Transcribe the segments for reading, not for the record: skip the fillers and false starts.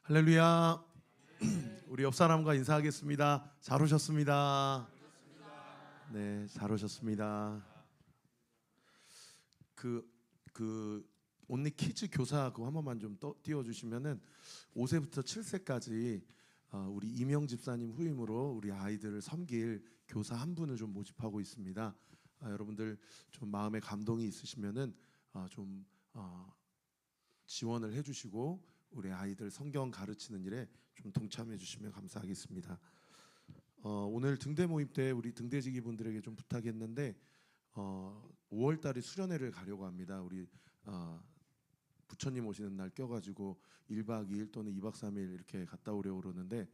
할렐루야. 우리 옆 사람과 인사하겠습니다. 잘 오셨습니다. 네, 잘 오셨습니다. 그 온리 키즈 교사 그거 한 번만 좀 띄워 주시면은 5세부터 7세까지 우리 이명 집사님 후임으로 우리 아이들을 섬길 교사 한 분을 좀 모집하고 있습니다. 여러분들 좀 마음에 감동이 있으시면은 좀 지원을 해주시고 우리 아이들 성경 가르치는 일에 좀 동참해 주시면 감사하겠습니다. 오늘 등대 모임 때 우리 등대지기 분들에게 좀 부탁했는데 5월 달에 수련회를 가려고 합니다. 우리 부처님 오시는 날 껴가지고 1박 2일 또는 2박 3일 이렇게 갔다 오려고 그러는데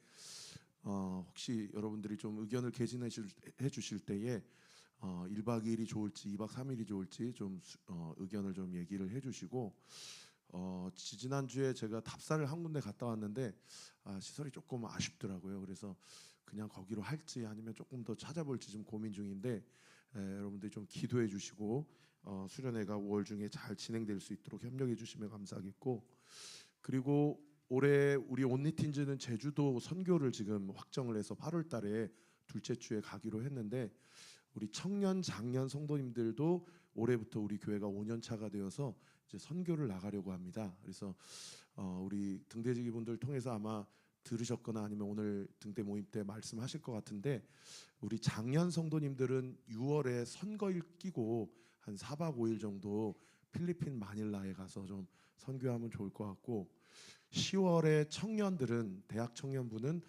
혹시 여러분들이 좀 의견을 개진해 주실 때에 1박 2일이 좋을지 2박 3일이 좋을지 좀 의견을 좀 얘기를 해주시고 지난주에 제가 답사를 한 군데 갔다 왔는데 시설이 조금 아쉽더라고요. 그래서 그냥 거기로 할지 아니면 조금 더 찾아볼지 좀 고민 중인데 여러분들이 좀 기도해 주시고 수련회가 5월 중에 잘 진행될 수 있도록 협력해 주시면 감사하겠고, 그리고 올해 우리 온리틴즈는 제주도 선교를 지금 확정을 해서 8월 달에 둘째 주에 가기로 했는데 우리 청년 장년 성도님들도 올해부터 우리 교회가 5년 차가 되어서 이제 선교를 나가려고 합니다. 그래서 우리 등대지기 분들 통해서 아마 들으셨거나 아니면 오늘 등대 모임 때 말씀하실 것 같은데 우리 장년 성도님들은 6월에 선거일 끼고 한 4박 5일 정도 필리핀 마닐라에 가서 좀 선교하면 좋을 것 같고, 10월에 청년들은 대학 청년부는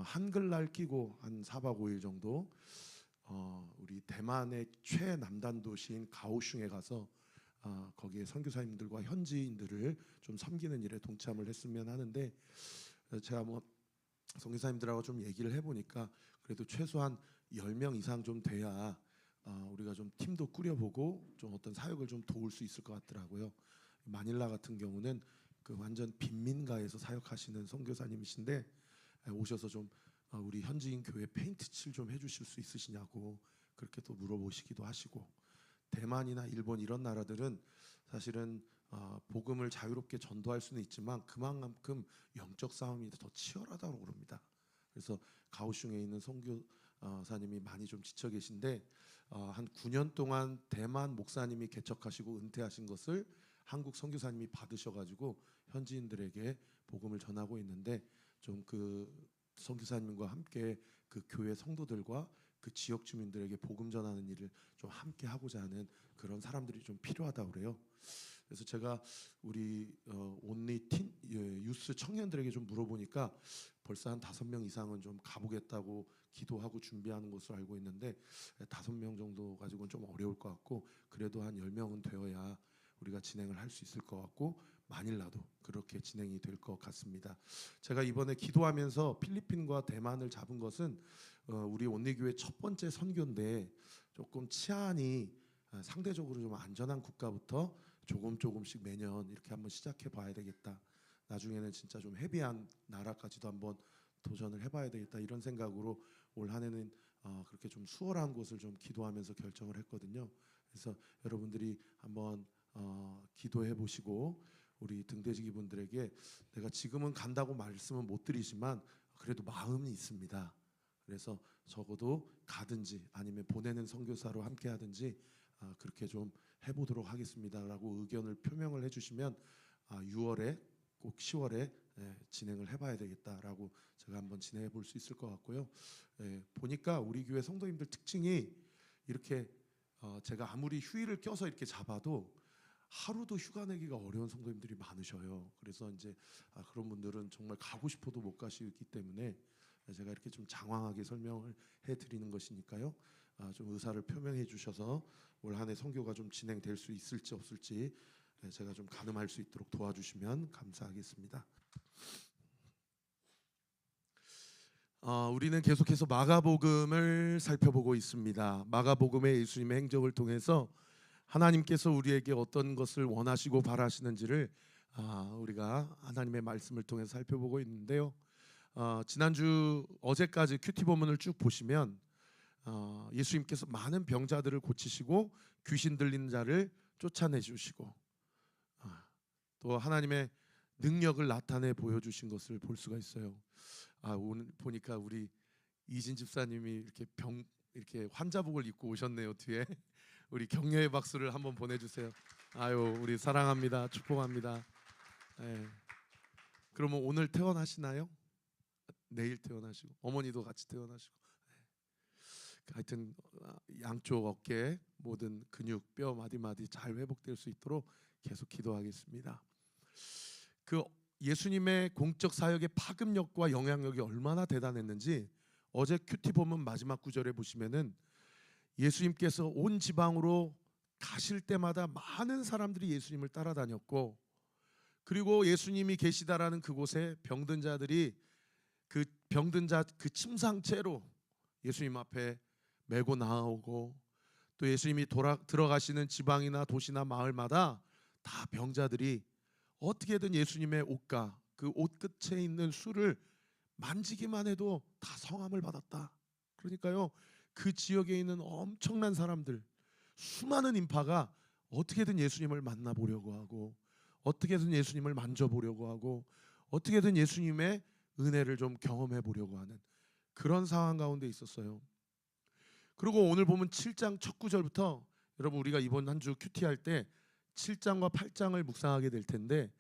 한글날 끼고 한 4박 5일 정도 우리 대만의 최남단 도시인 가오슝에 가서 거기에 선교사님들과 현지인들을 좀 섬기는 일에 동참을 했으면 하는데, 제가 뭐 선교사님들하고 좀 얘기를 해보니까 그래도 최소한 10명 이상 좀 돼야 우리가 좀 팀도 꾸려보고 좀 어떤 사역을 좀 도울 수 있을 것 같더라고요. 마닐라 같은 경우는 그 완전 빈민가에서 사역하시는 선교사님이신데 오셔서 좀 우리 현지인 교회 페인트 칠 좀 해주실 수 있으시냐고 그렇게 또 물어보시기도 하시고, 대만이나 일본 이런 나라들은 사실은 복음을 자유롭게 전도할 수는 있지만 그만큼 영적 싸움이 더 치열하다고 그럽니다. 그래서 가오슝에 있는 선교사님이 많이 좀 지쳐 계신데 한 9년 동안 대만 목사님이 개척하시고 은퇴하신 것을 한국 선교사님이 받으셔가지고 현지인들에게 복음을 전하고 있는데, 좀 그 선교사님과 함께 그 교회 성도들과 그 지역 주민들에게 복음 전하는 일을 좀 함께 하고자 하는 그런 사람들이 좀 필요하다고 그래요. 그래서 제가 우리 온리 유스 청년들에게 좀 물어보니까 벌써 한 5명 이상은 좀 가보겠다고 기도하고 준비하는 것으로 알고 있는데 5명 정도 가지고는 좀 어려울 것 같고, 그래도 한 10명은 되어야 우리가 진행을 할 수 있을 것 같고 마닐라도 그렇게 진행이 될 것 같습니다. 제가 이번에 기도하면서 필리핀과 대만을 잡은 것은 우리 온리교회 첫 번째 선교인데 조금 치안이 상대적으로 좀 안전한 국가부터 조금씩 매년 이렇게 한번 시작해 봐야 되겠다. 나중에는 진짜 좀 헤비한 나라까지도 한번 도전을 해봐야 되겠다, 이런 생각으로 올 한해는 그렇게 좀 수월한 곳을 좀 기도하면서 결정을 했거든요. 그래서 여러분들이 한번 기도해 보시고 우리 등대지기 분들에게 내가 지금은 간다고 말씀은 못 드리지만 그래도 마음이 있습니다. 그래서 적어도 가든지 아니면 보내는 선교사로 함께 하든지 그렇게 좀 해보도록 하겠습니다라고 의견을 표명을 해주시면 6월에 꼭 10월에 진행을 해봐야 되겠다라고 제가 한번 진행해 볼 수 있을 것 같고요. 보니까 우리 교회 성도님들 특징이 이렇게 제가 아무리 휴일을 껴서 이렇게 잡아도 하루도 휴가 내기가 어려운 성도님들이 많으셔요. 그래서 이제 그런 분들은 정말 가고 싶어도 못 가시기 때문에 제가 이렇게 좀 장황하게 설명을 해드리는 것이니까요. 좀 의사를 표명해 주셔서 올 한해 선교가 좀 진행될 수 있을지 없을지 제가 좀 가늠할 수 있도록 도와주시면 감사하겠습니다. 우리는 계속해서 마가복음을 살펴보고 있습니다. 마가복음의 예수님의 행적을 통해서 하나님께서 우리에게 어떤 것을 원하시고 바라시는지를 우리가 하나님의 말씀을 통해서 살펴보고 있는데요. 지난주 어제까지 큐티 본문을 쭉 보시면 예수님께서 많은 병자들을 고치시고 귀신 들린 자를 쫓아내 주시고 또 하나님의 능력을 나타내 보여주신 것을 볼 수가 있어요. 오늘 보니까 우리 이진 집사님이 이렇게 환자복을 입고 오셨네요. 뒤에 우리 격려의 박수를 한번 보내주세요. 우리 사랑합니다. 축복합니다. 예. 그러면 오늘 퇴원하시나요? 내일 퇴원하시고 어머니도 같이 퇴원하시고. 하여튼 양쪽 어깨 모든 근육 뼈 마디마디 잘 회복될 수 있도록 계속 기도하겠습니다. 그 예수님의 공적 사역의 파급력과 영향력이 얼마나 대단했는지 어제 큐티 본문 마지막 구절에 보시면은 예수님께서 온 지방으로 가실 때마다 많은 사람들이 예수님을 따라다녔고, 그리고 예수님이 계시다라는 그곳에 병든 자들이 그 병든 자 그 침상채로 예수님 앞에 메고 나오고, 또 예수님이 들어가시는 지방이나 도시나 마을마다 다 병자들이 어떻게든 예수님의 옷과 그 옷 끝에 있는 술을 만지기만 해도 다 성함을 받았다. 그러니까요, 그 지역에 있는 엄청난 사람들, 수많은 인파가 어떻게든 예수님을 만나보려고 하고, 어떻게든 예수님을 만져보려고 하고, 어떻게든 예수님의 은혜를 좀 경험해 보려고 하는 그런 상황 가운데 있었어요. 그리고 오늘 보면 7장 첫 구절부터, 여러분 우리가 이번 한 주 큐티 할 때 7장과 8장을 묵상하게 될 텐데,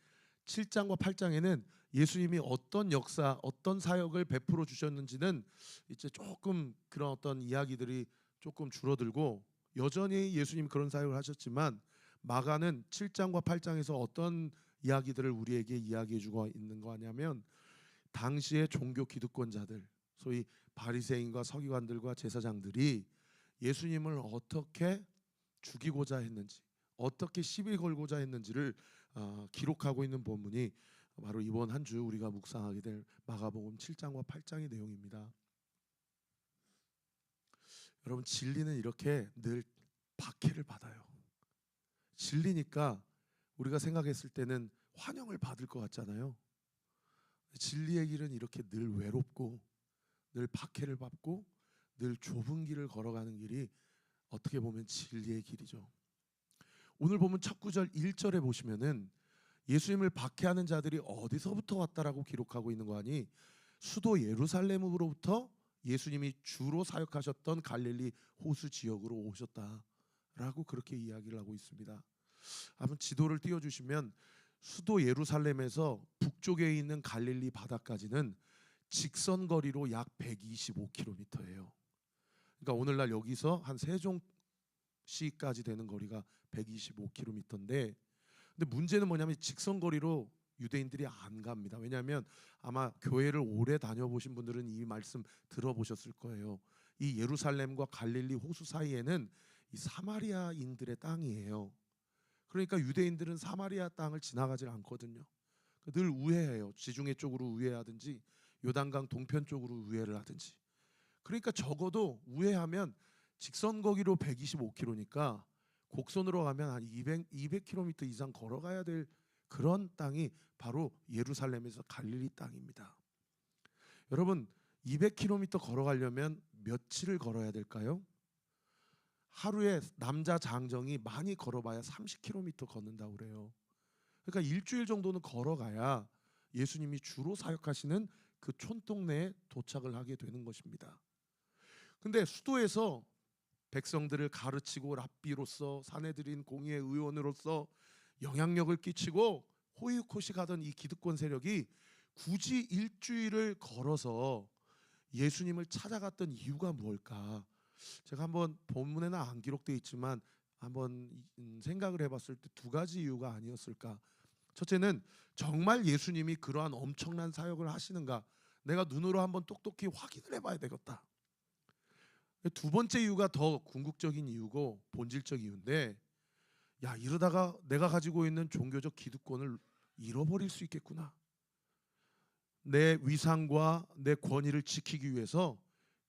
7장과 8장에는 예수님이 어떤 역사, 어떤 사역을 베풀어 주셨는지는 이제 조금 그런 어떤 이야기들이 조금 줄어들고, 여전히 예수님 그런 사역을 하셨지만 마가는 7장과 8장에서 어떤 이야기들을 우리에게 이야기해 주고 있는 거 아니냐면, 당시의 종교 기득권자들, 소위 바리새인과 서기관들과 제사장들이 예수님을 어떻게 죽이고자 했는지, 어떻게 시비 걸고자 했는지를 기록하고 있는 본문이 바로 이번 한 주 우리가 묵상하게 될 마가복음 7장과 8장의 내용입니다. 여러분, 진리는 이렇게 늘 박해를 받아요. 진리니까 우리가 생각했을 때는 환영을 받을 것 같잖아요. 진리의 길은 이렇게 늘 외롭고 늘 박해를 받고 늘 좁은 길을 걸어가는 길이 어떻게 보면 진리의 길이죠. 오늘 보면 첫 구절 1절에 보시면은 예수님을 박해하는 자들이 어디서부터 왔다라고 기록하고 있는 거 아니? 수도 예루살렘으로부터 예수님이 주로 사역하셨던 갈릴리 호수 지역으로 오셨다라고 그렇게 이야기를 하고 있습니다. 한번 지도를 띄워주시면, 수도 예루살렘에서 북쪽에 있는 갈릴리 바다까지는 직선 거리로 약 125km예요. 그러니까 오늘날 여기서 한 세종시까지 되는 거리가 125km인데, 근데 문제는 뭐냐면 직선 거리로 유대인들이 안 갑니다. 왜냐하면 아마 교회를 오래 다녀보신 분들은 이 말씀 들어보셨을 거예요. 이 예루살렘과 갈릴리 호수 사이에는 이 사마리아인들의 땅이에요. 그러니까 유대인들은 사마리아 땅을 지나가질 않거든요. 늘 우회해요. 지중해 쪽으로 우회하든지 요단강 동편 쪽으로 우회를 하든지. 그러니까 적어도 우회하면 직선 거리로 125km니까 곡선으로 가면 한 200km 이상 걸어가야 될 그런 땅이 바로 예루살렘에서 갈릴리 땅입니다. 여러분, 200km 걸어가려면 며칠을 걸어야 될까요? 하루에 남자 장정이 많이 걸어봐야 30km 걷는다고 그래요. 그러니까 일주일 정도는 걸어가야 예수님이 주로 사역하시는 그 촌동네에 도착을 하게 되는 것입니다. 근데 수도에서 백성들을 가르치고 랍비로서 사내들인 공의의 의원으로서 영향력을 끼치고 호의호식하던 이 기득권 세력이 굳이 일주일을 걸어서 예수님을 찾아갔던 이유가 무엇일까? 제가 한번 본문에는 안 기록되어 있지만 한번 생각을 해봤을 때 두 가지 이유가 아니었을까? 첫째는 정말 예수님이 그러한 엄청난 사역을 하시는가? 내가 눈으로 한번 똑똑히 확인을 해봐야 되겠다. 두 번째 이유가 더 궁극적인 이유고 본질적 이유인데, 이러다가 내가 가지고 있는 종교적 기득권을 잃어버릴 수 있겠구나. 내 위상과 내 권위를 지키기 위해서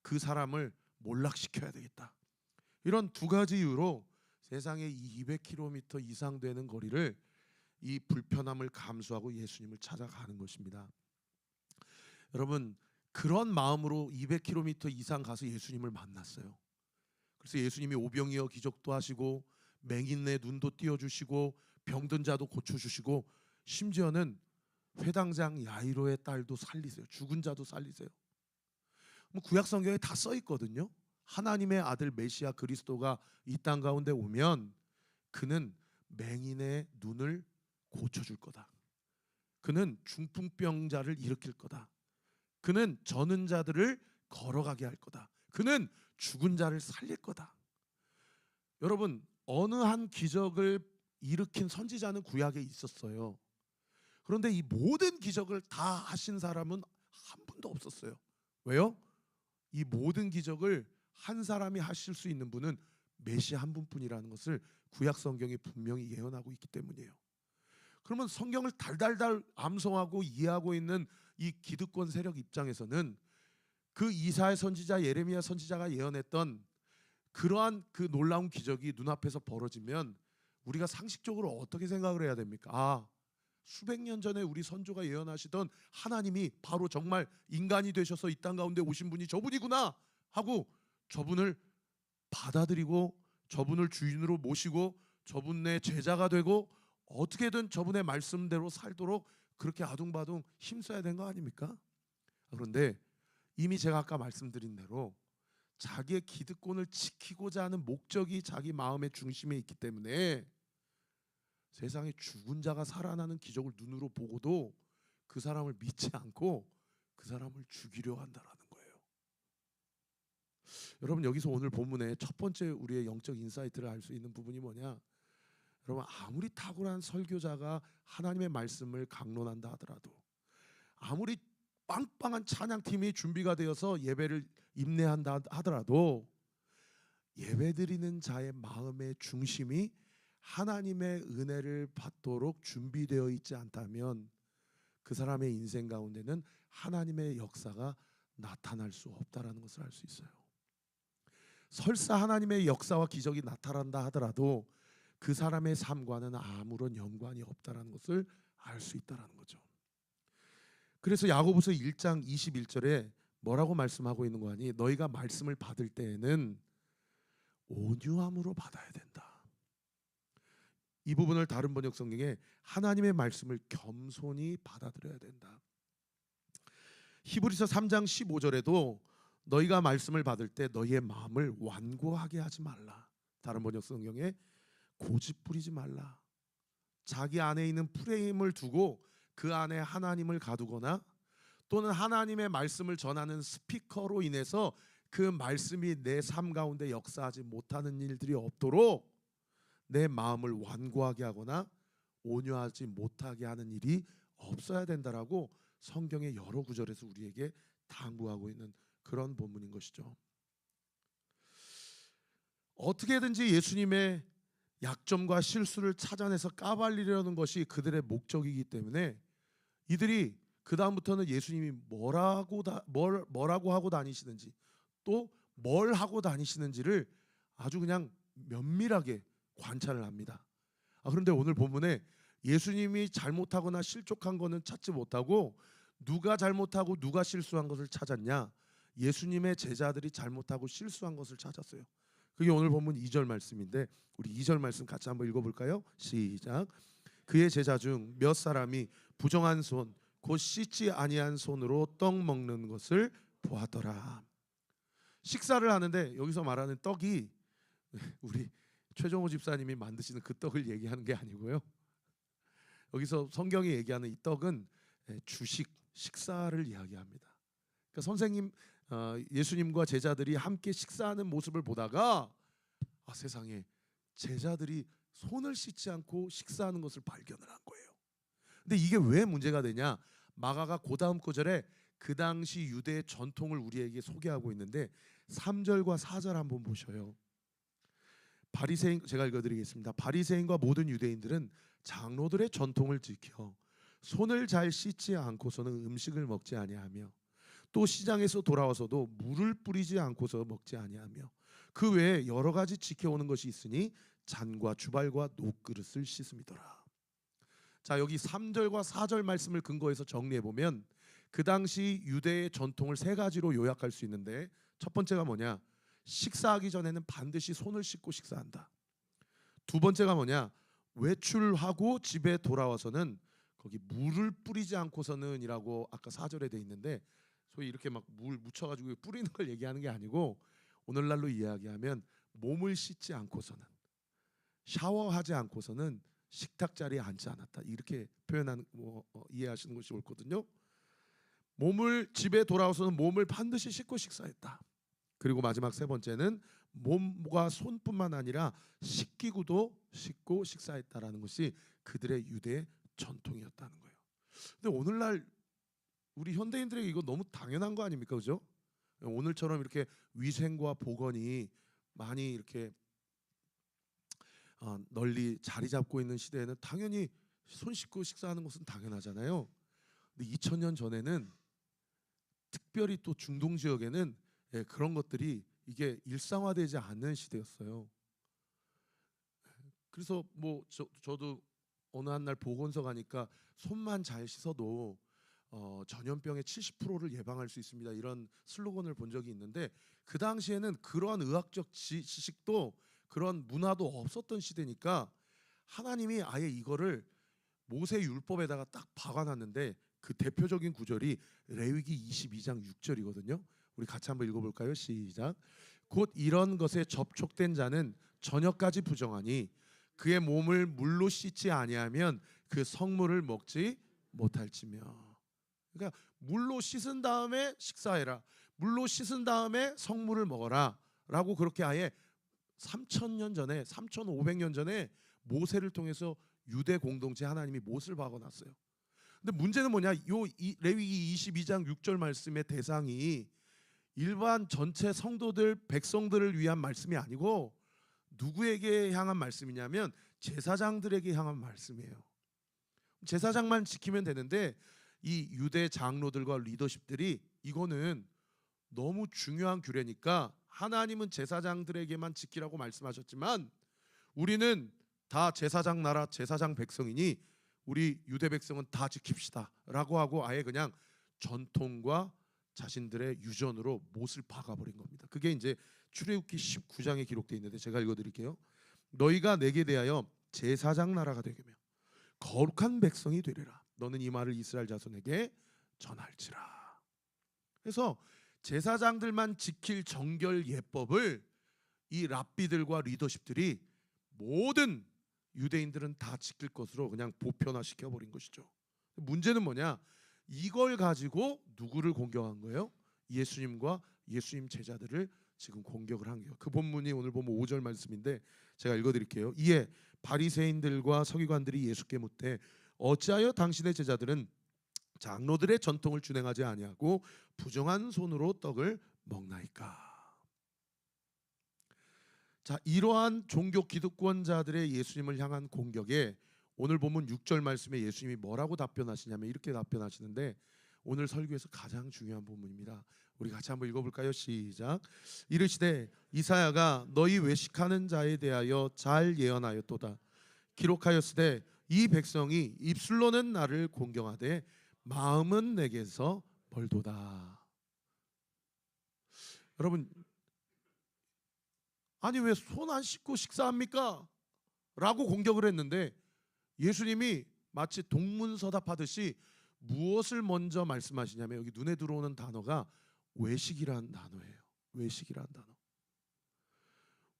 그 사람을 몰락시켜야 되겠다. 이런 두 가지 이유로 세상에 200km 이상 되는 거리를 이 불편함을 감수하고 예수님을 찾아가는 것입니다. 여러분, 그런 마음으로 200km 이상 가서 예수님을 만났어요. 그래서 예수님이 오병이어 기적도 하시고 맹인의 눈도 띄워주시고 병든 자도 고쳐주시고 심지어는 회당장 야이로의 딸도 살리세요. 죽은 자도 살리세요. 뭐 구약 성경에 다 써 있거든요. 하나님의 아들 메시아 그리스도가 이 땅 가운데 오면 그는 맹인의 눈을 고쳐줄 거다. 그는 중풍병자를 일으킬 거다. 그는 저는 자들을 걸어가게 할 거다. 그는 죽은 자를 살릴 거다. 여러분, 어느 한 기적을 일으킨 선지자는 구약에 있었어요. 그런데 이 모든 기적을 다 하신 사람은 한 분도 없었어요. 왜요? 이 모든 기적을 한 사람이 하실 수 있는 분은 메시아 한 분뿐이라는 것을 구약 성경이 분명히 예언하고 있기 때문이에요. 그러면 성경을 달달달 암송하고 이해하고 있는 이 기득권 세력 입장에서는 그 이사야 선지자, 예레미야 선지자가 예언했던 그러한 그 놀라운 기적이 눈앞에서 벌어지면 우리가 상식적으로 어떻게 생각을 해야 됩니까? 아, 수백 년 전에 우리 선조가 예언하시던 하나님이 바로 정말 인간이 되셔서 이 땅 가운데 오신 분이 저분이구나 하고 저분을 받아들이고 저분을 주인으로 모시고 저분의 제자가 되고 어떻게든 저분의 말씀대로 살도록 그렇게 아둥바둥 힘써야 되는 거 아닙니까? 그런데 이미 제가 아까 말씀드린 대로 자기의 기득권을 지키고자 하는 목적이 자기 마음의 중심에 있기 때문에 세상에 죽은 자가 살아나는 기적을 눈으로 보고도 그 사람을 믿지 않고 그 사람을 죽이려 한다라는 거예요. 여러분, 여기서 오늘 본문의 첫 번째 우리의 영적 인사이트를 알 수 있는 부분이 뭐냐? 여러분, 아무리 탁월한 설교자가 하나님의 말씀을 강론한다 하더라도, 아무리 빵빵한 찬양팀이 준비가 되어서 예배를 인내한다 하더라도 예배드리는 자의 마음의 중심이 하나님의 은혜를 받도록 준비되어 있지 않다면 그 사람의 인생 가운데는 하나님의 역사가 나타날 수 없다라는 것을 알 수 있어요. 설사 하나님의 역사와 기적이 나타난다 하더라도 그 사람의 삶과는 아무런 연관이 없다라는 것을 알 수 있다라는 거죠. 그래서 야고보서 1장 21절에 뭐라고 말씀하고 있는 거 아니? 너희가 말씀을 받을 때에는 온유함으로 받아야 된다. 이 부분을 다른 번역 성경에 하나님의 말씀을 겸손히 받아들여야 된다. 히브리서 3장 15절에도 너희가 말씀을 받을 때 너희의 마음을 완고하게 하지 말라. 다른 번역 성경에 고집 부리지 말라. 자기 안에 있는 프레임을 두고 그 안에 하나님을 가두거나 또는 하나님의 말씀을 전하는 스피커로 인해서 그 말씀이 내 삶 가운데 역사하지 못하는 일들이 없도록 내 마음을 완고하게 하거나 온유하지 못하게 하는 일이 없어야 된다라고 성경의 여러 구절에서 우리에게 당부하고 있는 그런 본문인 것이죠. 어떻게든지 예수님의 약점과 실수를 찾아내서 까발리려는 것이 그들의 목적이기 때문에 이들이 그 다음부터는 예수님이 뭐라고 하고 다니시는지 또 뭘 하고 다니시는지를 아주 그냥 면밀하게 관찰을 합니다. 그런데 오늘 본문에 예수님이 잘못하거나 실족한 것은 찾지 못하고 누가 잘못하고 누가 실수한 것을 찾았냐? 예수님의 제자들이 잘못하고 실수한 것을 찾았어요. 그게 오늘 본문 2절 말씀인데 우리 2절 말씀 같이 한번 읽어볼까요? 시작. 그의 제자 중 몇 사람이 부정한 손 곧 씻지 아니한 손으로 떡 먹는 것을 보았더라. 식사를 하는데 여기서 말하는 떡이 우리 최정호 집사님이 만드시는 그 떡을 얘기하는 게 아니고요. 여기서 성경이 얘기하는 이 떡은 주식, 식사를 이야기합니다. 그러니까 선생님, 예수님과 제자들이 함께 식사하는 모습을 보다가 세상에 제자들이 손을 씻지 않고 식사하는 것을 발견을 한 거예요. 근데 이게 왜 문제가 되냐? 마가가 그 다음 구절에 그 당시 유대의 전통을 우리에게 소개하고 있는데 3절과 4절 한번 보셔요. 바리새인, 제가 읽어드리겠습니다. 바리새인과 모든 유대인들은 장로들의 전통을 지켜 손을 잘 씻지 않고서는 음식을 먹지 아니하며 또 시장에서 돌아와서도 물을 뿌리지 않고서 먹지 아니하며 그 외에 여러 가지 지켜오는 것이 있으니 잔과 주발과 녹그릇을 씻음이더라. 자, 여기 3절과 4절 말씀을 근거해서 정리해 보면 그 당시 유대의 전통을 세 가지로 요약할 수 있는데 첫 번째가 뭐냐? 식사하기 전에는 반드시 손을 씻고 식사한다. 두 번째가 뭐냐? 외출하고 집에 돌아와서는 거기 물을 뿌리지 않고서는이라고 아까 4절에 돼 있는데 소위 이렇게 막 물 묻혀가지고 뿌리는 걸 얘기하는 게 아니고 오늘날로 이야기하면 몸을 씻지 않고서는 샤워하지 않고서는 식탁 자리에 앉지 않았다 이렇게 표현하는 이해하시는 것이 옳거든요. 몸을 집에 돌아와서는 몸을 반드시 씻고 식사했다. 그리고 마지막 세 번째는 몸과 손뿐만 아니라 식기구도 씻고 식사했다라는 것이 그들의 유대 전통이었다는 거예요. 근데 오늘날 우리 현대인들에게 이거 너무 당연한 거 아닙니까, 그죠? 오늘처럼 이렇게 위생과 보건이 많이 이렇게 널리 자리 잡고 있는 시대에는 당연히 손 씻고 식사하는 것은 당연하잖아요. 근데 2000년 전에는 특별히 또 중동 지역에는 그런 것들이 이게 일상화되지 않는 시대였어요. 그래서 뭐 저도 어느 한 날 보건소 가니까 손만 잘 씻어도 전염병의 70%를 예방할 수 있습니다. 이런 슬로건을 본 적이 있는데 그 당시에는 그러한 의학적 지식도 그런 문화도 없었던 시대니까 하나님이 아예 이거를 모세 율법에다가 딱 박아놨는데 그 대표적인 구절이 레위기 22장 6절이거든요. 우리 같이 한번 읽어볼까요? 시작. 곧 이런 것에 접촉된 자는 저녁까지 부정하니 그의 몸을 물로 씻지 아니하면 그 성물을 먹지 못할지며. 그러니까 물로 씻은 다음에 식사해라. 물로 씻은 다음에 성물을 먹어라. 라고 그렇게 아예 3000년 전에 3500년 전에 모세를 통해서 유대 공동체 하나님이 못을 박아놨어요. 근데 문제는 뭐냐? 레위기 22장 6절 말씀의 대상이 일반 전체 성도들 백성들을 위한 말씀이 아니고 누구에게 향한 말씀이냐면 제사장들에게 향한 말씀이에요. 제사장만 지키면 되는데 이 유대 장로들과 리더십들이 이거는 너무 중요한 규례니까 하나님은 제사장들에게만 지키라고 말씀하셨지만 우리는 다 제사장 나라 제사장 백성이니 우리 유대 백성은 다 지킵시다 라고 하고 아예 그냥 전통과 자신들의 유전으로 못을 박아버린 겁니다. 그게 이제 출애굽기 19장에 기록되어 있는데 제가 읽어드릴게요. 너희가 내게 대하여 제사장 나라가 되게며 거룩한 백성이 되리라. 너는 이 말을 이스라엘 자손에게 전할지라. 그래서 제사장들만 지킬 정결 예법을 이 랍비들과 리더십들이 모든 유대인들은 다 지킬 것으로 그냥 보편화시켜 버린 것이죠. 문제는 뭐냐? 이걸 가지고 누구를 공격한 거예요? 예수님과 예수님 제자들을 지금 공격을 한 거예요. 그 본문이 오늘 보면 5절 말씀인데 제가 읽어드릴게요. 이에 바리새인들과 서기관들이 예수께 묻되 어찌하여 당신의 제자들은 장로들의 전통을 준행하지 아니하고 부정한 손으로 떡을 먹나이까? 자, 이러한 종교 기득권자들의 예수님을 향한 공격에 오늘 보면 6절 말씀에 예수님이 뭐라고 답변하시냐면 이렇게 답변하시는데 오늘 설교에서 가장 중요한 부분입니다. 우리 같이 한번 읽어볼까요? 시작. 이르시되 이사야가 너희 외식하는 자에 대하여 잘 예언하였도다. 기록하였으되 이 백성이 입술로는 나를 공경하되 마음은 내게서 멀도다. 여러분, 아니 왜 손 안 씻고 식사합니까? 라고 공격을 했는데 예수님이 마치 동문서답하듯이 무엇을 먼저 말씀하시냐면 여기 눈에 들어오는 단어가 외식이라는 단어예요. 외식이라는 단어.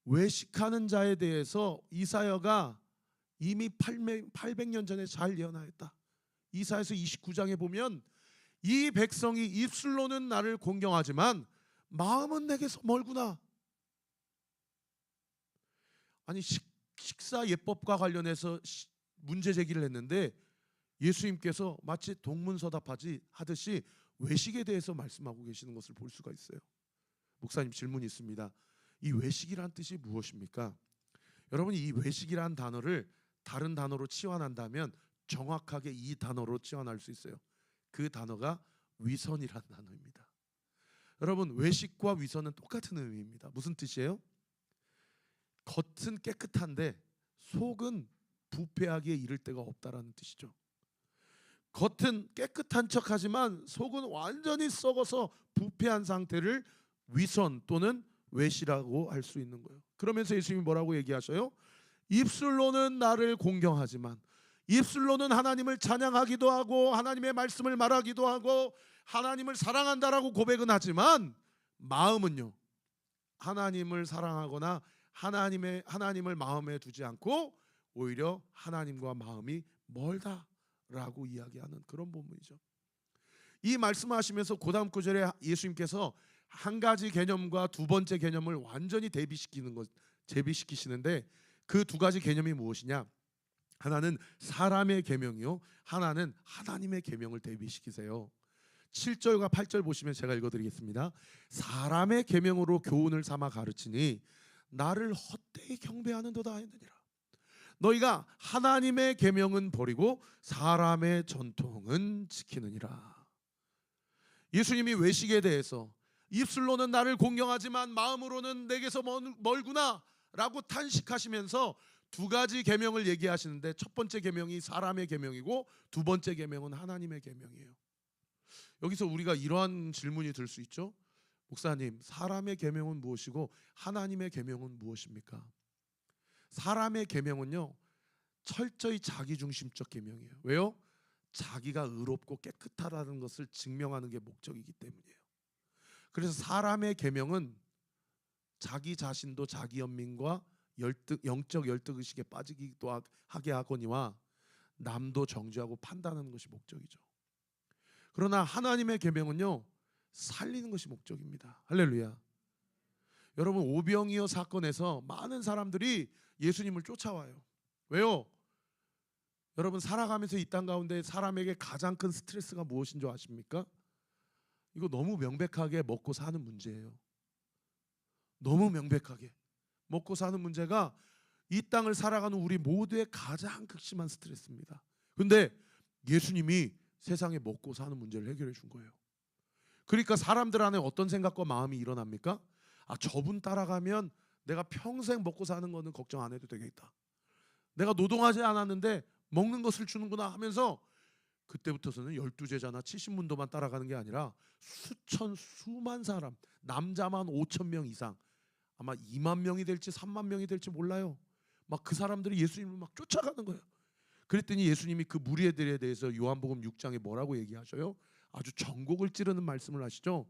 외식하는 자에 대해서 이사야가 이미 800년 전에 잘 예언하였다. 이사야서 29장에 보면 이 백성이 입술로는 나를 공경하지만 마음은 내게서 멀구나. 아니 식사 예법과 관련해서 문제 제기를 했는데 예수님께서 마치 동문서답하듯이 외식에 대해서 말씀하고 계시는 것을 볼 수가 있어요. 목사님 질문이 있습니다. 이 외식이란 뜻이 무엇입니까? 여러분이 이 외식이란 단어를 다른 단어로 치환한다면 정확하게 이 단어로 치환할 수 있어요. 그 단어가 위선이란 단어입니다. 여러분 외식과 위선은 똑같은 의미입니다. 무슨 뜻이에요? 겉은 깨끗한데 속은 부패하기에 이를 데가 없다라는 뜻이죠. 겉은 깨끗한 척하지만 속은 완전히 썩어서 부패한 상태를 위선 또는 외시라고 할 수 있는 거예요. 그러면서 예수님이 뭐라고 얘기하셔요? 입술로는 나를 공경하지만 입술로는 하나님을 찬양하기도 하고 하나님의 말씀을 말하기도 하고 하나님을 사랑한다라고 고백은 하지만 마음은요, 하나님을 사랑하거나 하나님을 마음에 두지 않고 오히려 하나님과 마음이 멀다라고 이야기하는 그런 본문이죠. 이 말씀하시면서 그다음 구절에 예수님께서 한 가지 개념과 두 번째 개념을 완전히 제비시키시는데 그 두 가지 개념이 무엇이냐? 하나는 사람의 계명이요, 하나는 하나님의 계명을 대비시키세요. 7절과 8절 보시면 제가 읽어드리겠습니다. 사람의 계명으로 교훈을 삼아 가르치니 나를 헛되이 경배하는도다 했느니라. 너희가 하나님의 계명은 버리고 사람의 전통은 지키느니라. 예수님이 외식에 대해서 입술로는 나를 공경하지만 마음으로는 내게서 멀구나 라고 탄식하시면서 두 가지 계명을 얘기하시는데 첫 번째 계명이 사람의 계명이고 두 번째 계명은 하나님의 계명이에요. 여기서 우리가 이러한 질문이 들 수 있죠. 목사님, 사람의 계명은 무엇이고 하나님의 계명은 무엇입니까? 사람의 계명은요, 철저히 자기중심적 계명이에요. 왜요? 자기가 의롭고 깨끗하다는 것을 증명하는 게 목적이기 때문이에요. 그래서 사람의 계명은 자기 자신도 자기 연민과 영적 열등의식에 빠지기도 하게 하거니와 남도 정죄하고 판단하는 것이 목적이죠. 그러나 하나님의 계명은요, 살리는 것이 목적입니다. 할렐루야. 여러분, 오병이어 사건에서 많은 사람들이 예수님을 쫓아와요. 왜요? 여러분, 살아가면서 이 땅 가운데 사람에게 가장 큰 스트레스가 무엇인 줄 아십니까? 이거 너무 명백하게 먹고 사는 문제예요. 너무 명백하게 먹고 사는 문제가 이 땅을 살아가는 우리 모두의 가장 극심한 스트레스입니다. 근데 예수님이 세상에 먹고 사는 문제를 해결해 준 거예요. 그러니까 사람들 안에 어떤 생각과 마음이 일어납니까? 아, 저분 따라가면 내가 평생 먹고 사는 거는 걱정 안 해도 되겠다. 내가 노동하지 않았는데 먹는 것을 주는구나 하면서 그때부터서는 12제자나 70문도만 따라가는 게 아니라 수만 사람, 남자만 5,000명 이상, 아마 2만 명이 될지 3만 명이 될지 몰라요. 막 그 사람들이 예수님을 막 쫓아가는 거예요. 그랬더니 예수님이 그 무리들에 대해서 요한복음 6장에 뭐라고 얘기하셔요? 아주 전곡을 찌르는 말씀을 하시죠.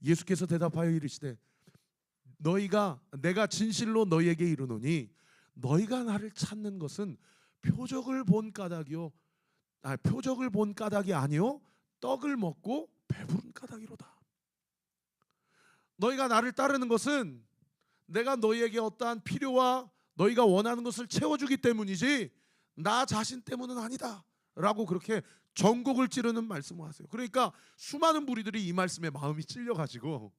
예수께서 대답하여 이르시되 내가 진실로 너희에게 이르노니 너희가 나를 찾는 것은 표적을 본 까닭이 아니요 떡을 먹고 배부른 까닭이로다. 너희가 나를 따르는 것은 내가 너희에게 어떠한 필요와 너희가 원하는 것을 채워주기 때문이지 나 자신 때문은 아니다 라고 그렇게 전곡을 찌르는 말씀을 하세요. 그러니까 수많은 무리들이 이 말씀에 마음이 찔려가지고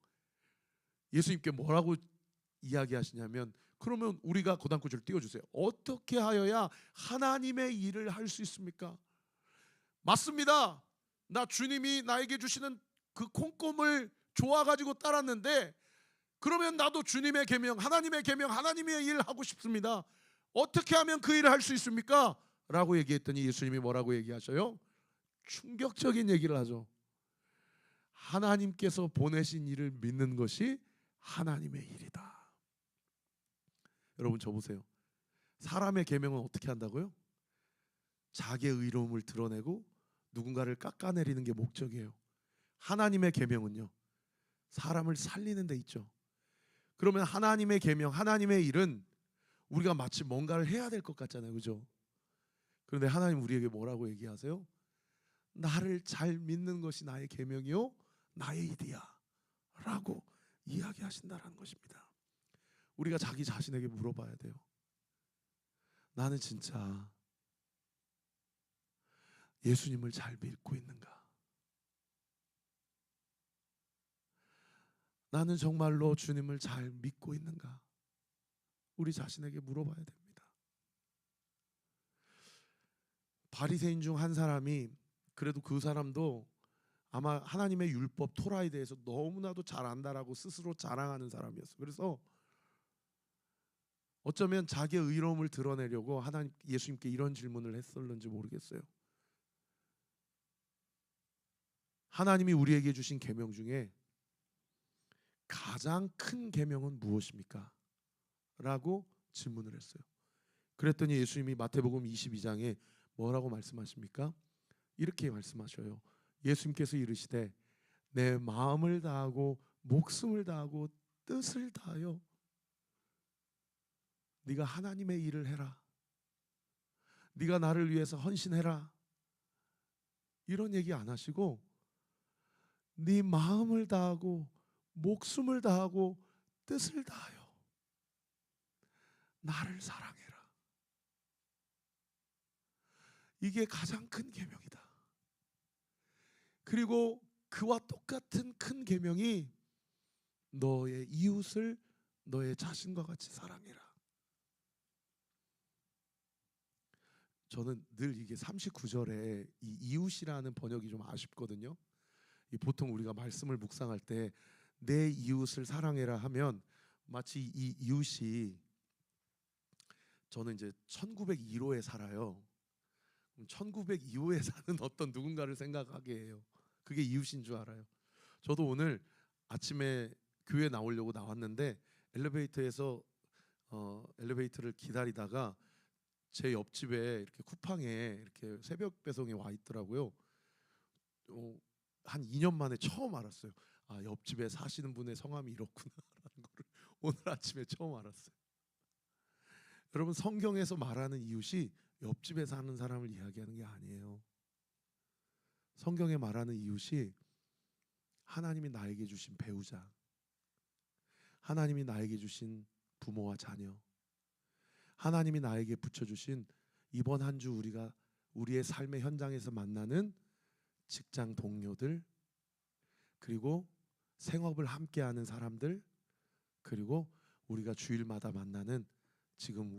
예수님께 뭐라고 이야기하시냐면, 그러면 우리가 고단 구절 띄워주세요. 어떻게 하여야 하나님의 일을 할 수 있습니까? 맞습니다. 나 주님이 나에게 주시는 그 콩고물 좋아가지고 따랐는데 그러면 나도 주님의 계명, 하나님의 계명, 하나님의 일 하고 싶습니다. 어떻게 하면 그 일을 할 수 있습니까? 라고 얘기했더니 예수님이 뭐라고 얘기하셔요? 충격적인 얘기를 하죠. 하나님께서 보내신 일을 믿는 것이 하나님의 일이다. 여러분, 저 보세요. 사람의 계명은 어떻게 한다고요? 자기의 의로움을 드러내고 누군가를 깎아내리는 게 목적이에요. 하나님의 계명은요, 사람을 살리는 데 있죠. 그러면 하나님의 계명, 하나님의 일은 우리가 마치 뭔가를 해야 될 것 같잖아요, 그죠? 그런데 하나님 우리에게 뭐라고 얘기하세요? 나를 잘 믿는 것이 나의 계명이요 나의 일이야 라고 이야기하신다는 것입니다. 우리가 자기 자신에게 물어봐야 돼요. 나는 진짜 예수님을 잘 믿고 있는가? 나는 정말로 주님을 잘 믿고 있는가? 우리 자신에게 물어봐야 됩니다. 바리새인 중 한 사람이, 그래도 그 사람도 아마 하나님의 율법 토라에 대해서 너무나도 잘 안다라고 스스로 자랑하는 사람이었어요. 그래서 어쩌면 자기의 의로움을 드러내려고 예수님께 이런 질문을 했었는지 모르겠어요. 하나님이 우리에게 주신 계명 중에 가장 큰 계명은 무엇입니까? 라고 질문을 했어요. 그랬더니 예수님이 마태복음 22장에 뭐라고 말씀하십니까? 이렇게 말씀하셔요. 예수님께서 이르시되 내 마음을 다하고 목숨을 다하고 뜻을 다하여 네가 하나님의 일을 해라. 네가 나를 위해서 헌신해라. 이런 얘기 안 하시고 네 마음을 다하고 목숨을 다하고 뜻을 다하여 나를 사랑해라. 이게 가장 큰 계명이다. 그리고 그와 똑같은 큰 계명이 너의 이웃을 너의 자신과 같이 사랑해라. 저는 늘 이게 39절에 이 이웃이라는 번역이 좀 아쉽거든요. 보통 우리가 말씀을 묵상할 때 내 이웃을 사랑해라 하면 마치 이 이웃이, 저는 이제 1902호에 살아요. 1902호에 사는 어떤 누군가를 생각하게 해요. 그게 이웃인 줄 알아요. 저도 오늘 아침에 교회 나오려고 나왔는데 엘리베이터에서 엘리베이터를 기다리다가 제 옆집에 이렇게 쿠팡에 이렇게 새벽 배송이 와 있더라고요. 한 2년 만에 처음 알았어요. 아, 옆집에 사시는 분의 성함이 이렇구나라는 거를 오늘 아침에 처음 알았어요. 여러분, 성경에서 말하는 이웃이 옆집에 사는 사람을 이야기하는 게 아니에요. 성경에 말하는 이웃이 하나님이 나에게 주신 배우자, 하나님이 나에게 주신 부모와 자녀, 하나님이 나에게 붙여주신 이번 한 주 우리가 우리의 삶의 현장에서 만나는 직장 동료들, 그리고 생업을 함께하는 사람들, 그리고 우리가 주일마다 만나는 지금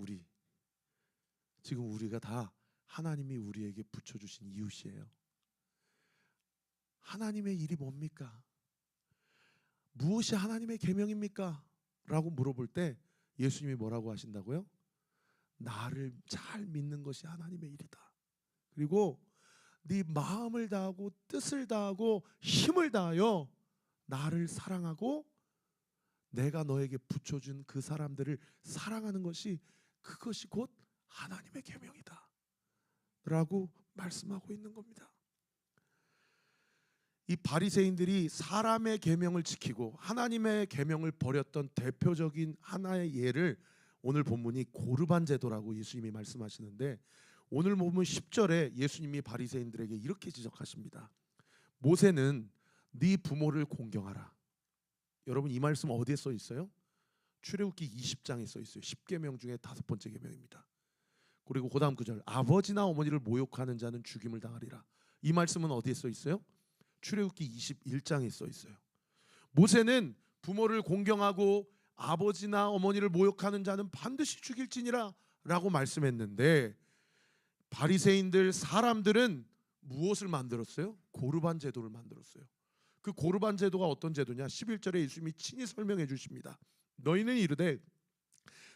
우리가 다 하나님이 우리에게 붙여주신 이웃이에요. 하나님의 일이 뭡니까? 무엇이 하나님의 계명입니까? 라고 물어볼 때 예수님이 뭐라고 하신다고요? 나를 잘 믿는 것이 하나님의 일이다. 그리고 네 마음을 다하고 뜻을 다하고 힘을 다하여 나를 사랑하고 내가 너에게 붙여준 그 사람들을 사랑하는 것이, 그것이 곧 하나님의 계명이다 라고 말씀하고 있는 겁니다. 이 바리새인들이 사람의 계명을 지키고 하나님의 계명을 버렸던 대표적인 하나의 예를 오늘 본문이 고르반 제도라고 예수님이 말씀하시는데, 오늘 본문 10절에 예수님이 바리새인들에게 이렇게 지적하십니다. 모세는 네 부모를 공경하라. 여러분, 이 말씀 어디에 써 있어요? 출애굽기 20장에 써 있어요. 10계명 중에 5번째 계명입니다. 그리고 그다음 구절, 아버지나 어머니를 모욕하는 자는 죽임을 당하리라. 이 말씀은 어디에 써 있어요? 출애굽기 21장에 써 있어요. 모세는 부모를 공경하고 아버지나 어머니를 모욕하는 자는 반드시 죽일지니라 라고 말씀했는데, 바리새인들 사람들은 무엇을 만들었어요? 고르반 제도를 만들었어요. 그 고르반 제도가 어떤 제도냐? 11절에 예수님이 친히 설명해 주십니다. 너희는 이르되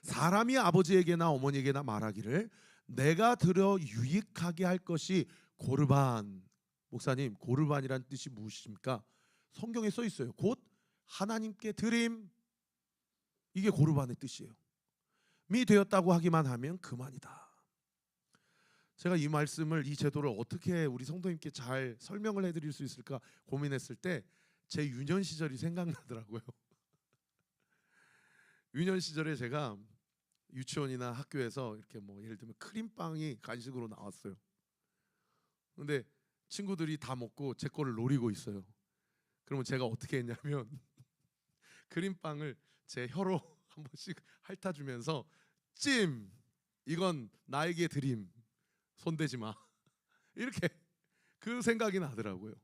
사람이 아버지에게나 어머니에게나 말하기를 내가 들어 유익하게 할 것이 고르반. 목사님, 고르반이란 뜻이 무엇입니까? 성경에 써 있어요. 곧 하나님께 드림. 이게 고르반의 뜻이에요. 미 되었다고 하기만 하면 그만이다. 제가 이 말씀을, 이 제도를 어떻게 우리 성도님께 잘 설명을 해드릴 수 있을까 고민했을 때 제 유년 시절이 생각나더라고요. 유년 시절에 제가 유치원이나 학교에서 이렇게 뭐 예를 들면 크림빵이 간식으로 나왔어요. 근데 친구들이 다 먹고 제 거를 노리고 있어요. 그러면 제가 어떻게 했냐면 크림빵을 제 혀로 한 번씩 핥아주면서 찜, 이건 나에게 드림, 손대지 마, 이렇게 그 생각이 나더라고요.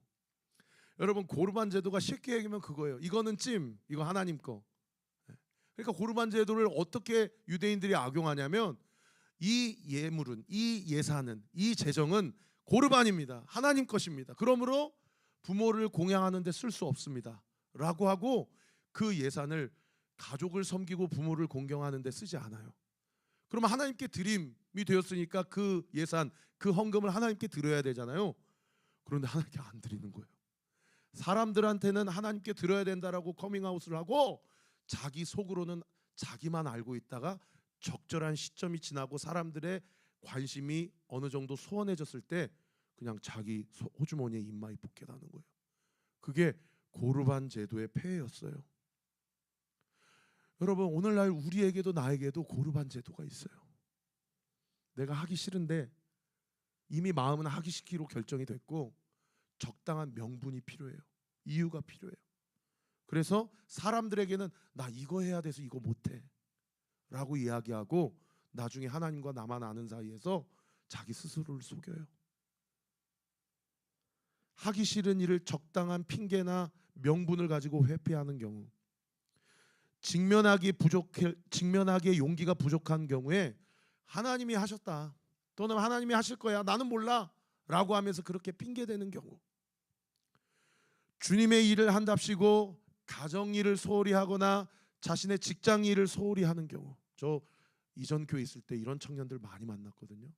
여러분, 고르반 제도가 쉽게 얘기하면 그거예요. 이거는 찜, 이거 하나님 거. 그러니까 고르반 제도를 어떻게 유대인들이 악용하냐면, 이 예물은, 이 예산은, 이 재정은 고르반입니다. 하나님 것입니다. 그러므로 부모를 공양하는 데 쓸 수 없습니다 라고 하고, 그 예산을 가족을 섬기고 부모를 공경하는 데 쓰지 않아요. 그러면 하나님께 드림이 되었으니까 그 예산, 그 헌금을 하나님께 드려야 되잖아요. 그런데 하나님께 안 드리는 거예요. 사람들한테는 하나님께 드려야 된다라고 커밍아웃을 하고, 자기 속으로는 자기만 알고 있다가 적절한 시점이 지나고 사람들의 관심이 어느 정도 소원해졌을 때 그냥 자기 호주머니에 입마이 뽑게라는 거예요. 그게 고르반 제도의 폐해였어요. 여러분, 오늘날 우리에게도 나에게도 고르반 제도가 있어요. 내가 하기 싫은데 이미 마음은 하기 싫기로 결정이 됐고 적당한 명분이 필요해요. 이유가 필요해요. 그래서 사람들에게는 나 이거 해야 돼서 이거 못해 라고 이야기하고 나중에 하나님과 나만 아는 사이에서 자기 스스로를 속여요. 하기 싫은 일을 적당한 핑계나 명분을 가지고 회피하는 경우, 직면하기에 용기가 부족한 경우에 하나님이 하셨다 또는 하나님이 하실 거야 나는 몰라 라고 하면서 그렇게 핑계대는 경우, 주님의 일을 한답시고 가정 일을 소홀히 하거나 자신의 직장 일을 소홀히 하는 경우. 저 이전 교회 있을 때 이런 청년들 많이 만났거든요.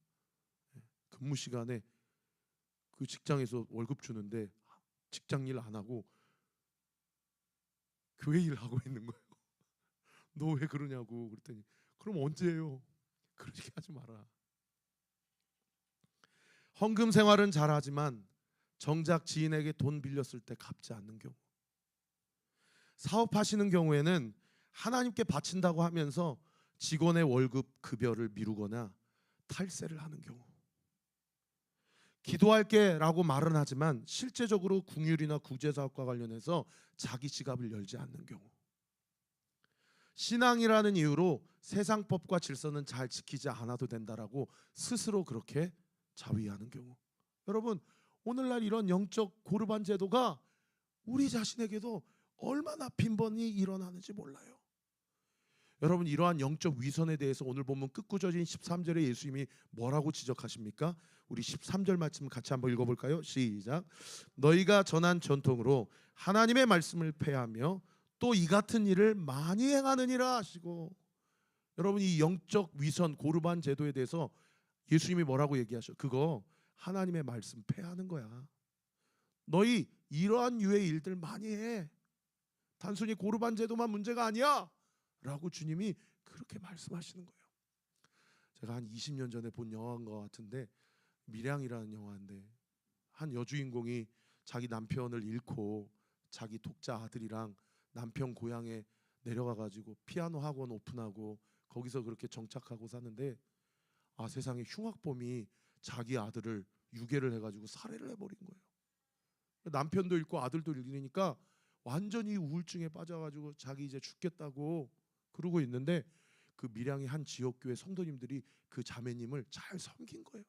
근무 시간에 그 직장에서 월급 주는데 직장 일 안 하고 교회 일 하고 있는 거예요. 너 왜 그러냐고 그랬더니 그럼 언제 해요? 그렇게 하지 마라. 헌금 생활은 잘하지만 정작 지인에게 돈 빌렸을 때 갚지 않는 경우, 사업하시는 경우에는 하나님께 바친다고 하면서 직원의 월급 급여를 미루거나 탈세를 하는 경우, 기도할게 라고 말은 하지만 실제적으로 궁율이나 구제사업과 관련해서 자기 지갑을 열지 않는 경우, 신앙이라는 이유로 세상 법과 질서는 잘 지키지 않아도 된다라고 스스로 그렇게 자위하는 경우. 여러분, 오늘날 이런 영적 고르반 제도가 우리 자신에게도 얼마나 빈번히 일어나는지 몰라요. 여러분, 이러한 영적 위선에 대해서 오늘 보면 끝구절인 13절에 예수님이 뭐라고 지적하십니까? 우리 13절 말씀 같이 한번 읽어볼까요? 시작. 너희가 전한 전통으로 하나님의 말씀을 폐하며 또 이 같은 일을 많이 행하느니라 하시고, 여러분, 이 영적 위선 고르반 제도에 대해서 예수님이 뭐라고 얘기하셔? 그거 하나님의 말씀 폐하는 거야. 너희 이러한 유의 일들 많이 해. 단순히 고르반 제도만 문제가 아니야 라고 주님이 그렇게 말씀하시는 거예요. 제가 한 20년 전에 본 영화인 것 같은데, 밀양이라는 영화인데 한 여주인공이 자기 남편을 잃고 자기 독자 아들이랑 남편 고향에 내려가가지고 피아노 학원 오픈하고 거기서 그렇게 정착하고 사는데, 세상에 흉악범이 자기 아들을 유괴를 해가지고 살해를 해버린 거예요. 남편도 잃고 아들도 잃으니까 완전히 우울증에 빠져가지고 자기 이제 죽겠다고 그러고 있는데, 그 밀양의 한 지역교회 성도님들이 그 자매님을 잘 섬긴 거예요.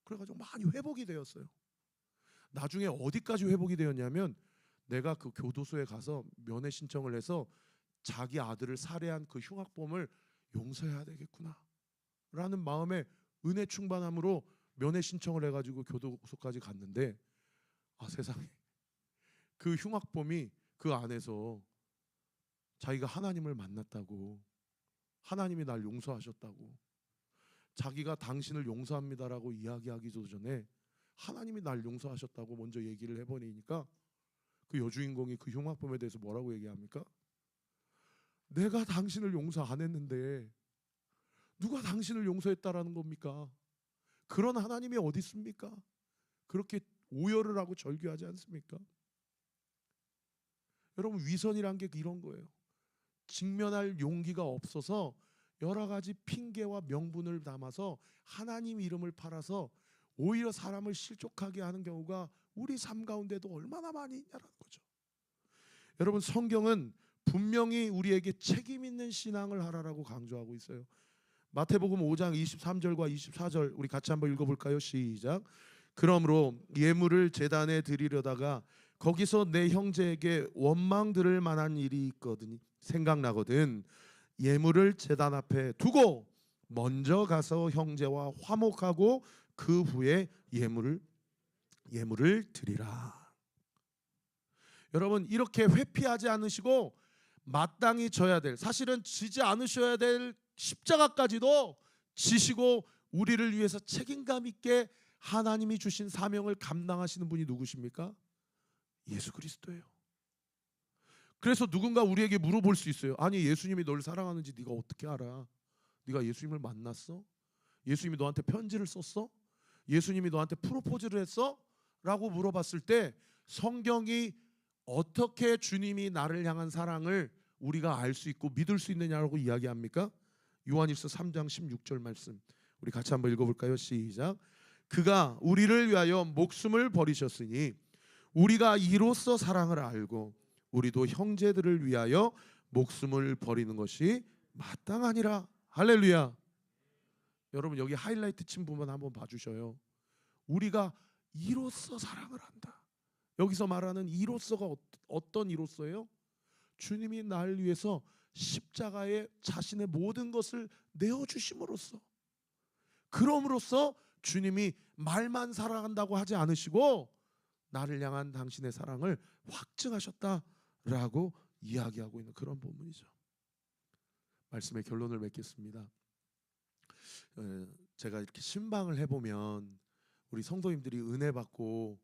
그래가지고 많이 회복이 되었어요. 나중에 어디까지 회복이 되었냐면, 내가 그 교도소에 가서 면회 신청을 해서 자기 아들을 살해한 그 흉악범을 용서해야 되겠구나 라는 마음에 은혜 충만함으로 면회 신청을 해가지고 교도소까지 갔는데, 세상에 그 흉악범이 그 안에서 자기가 하나님을 만났다고, 하나님이 날 용서하셨다고, 자기가 당신을 용서합니다라고 이야기하기도 전에 하나님이 날 용서하셨다고 먼저 얘기를 해버리니까, 그 여주인공이 그 흉악범에 대해서 뭐라고 얘기합니까? 내가 당신을 용서 안 했는데 누가 당신을 용서했다라는 겁니까? 그런 하나님이 어디 있습니까? 그렇게 오열을 하고 절규하지 않습니까? 여러분, 위선이란 게 이런 거예요. 직면할 용기가 없어서 여러 가지 핑계와 명분을 담아서 하나님 이름을 팔아서 오히려 사람을 실족하게 하는 경우가 우리 삶 가운데도 얼마나 많이 있냐는 거죠. 여러분, 성경은 분명히 우리에게 책임 있는 신앙을 하라라고 강조하고 있어요. 마태복음 5장 23절과 24절 우리 같이 한번 읽어볼까요? 시작. 그러므로 예물을 제단에 드리려다가 거기서 내 형제에게 원망 들을 만한 일이 있거든 생각나거든 예물을 제단 앞에 두고 먼저 가서 형제와 화목하고 그 후에 예물을 드리라. 여러분, 이렇게 회피하지 않으시고 마땅히 져야 될, 사실은 지지 않으셔야 될 십자가까지도 지시고 우리를 위해서 책임감 있게 하나님이 주신 사명을 감당하시는 분이 누구십니까? 예수 그리스도예요. 그래서 누군가 우리에게 물어볼 수 있어요. 아니, 예수님이 널 사랑하는지 네가 어떻게 알아? 네가 예수님을 만났어? 예수님이 너한테 편지를 썼어? 예수님이 너한테 프로포즈를 했어? 라고 물어봤을 때 성경이 어떻게 주님이 나를 향한 사랑을 우리가 알 수 있고 믿을 수 있느냐라고 이야기합니까? 요한일서 3장 16절 말씀 우리 같이 한번 읽어볼까요? 시작. 그가 우리를 위하여 목숨을 버리셨으니 우리가 이로써 사랑을 알고 우리도 형제들을 위하여 목숨을 버리는 것이 마땅하니라. 할렐루야. 여러분 여기 하이라이트 친 부분 한번 봐주셔요. 우리가 이로써 사랑을 한다. 여기서 말하는 이로써가 어떤 이로써예요? 주님이 날 위해서 십자가에 자신의 모든 것을 내어주심으로써, 그럼으로써 주님이 말만 사랑한다고 하지 않으시고 나를 향한 당신의 사랑을 확증하셨다라고 이야기하고 있는 그런 본문이죠. 말씀의 결론을 맺겠습니다. 제가 이렇게 신방을 해보면 우리 성도님들이 은혜 받고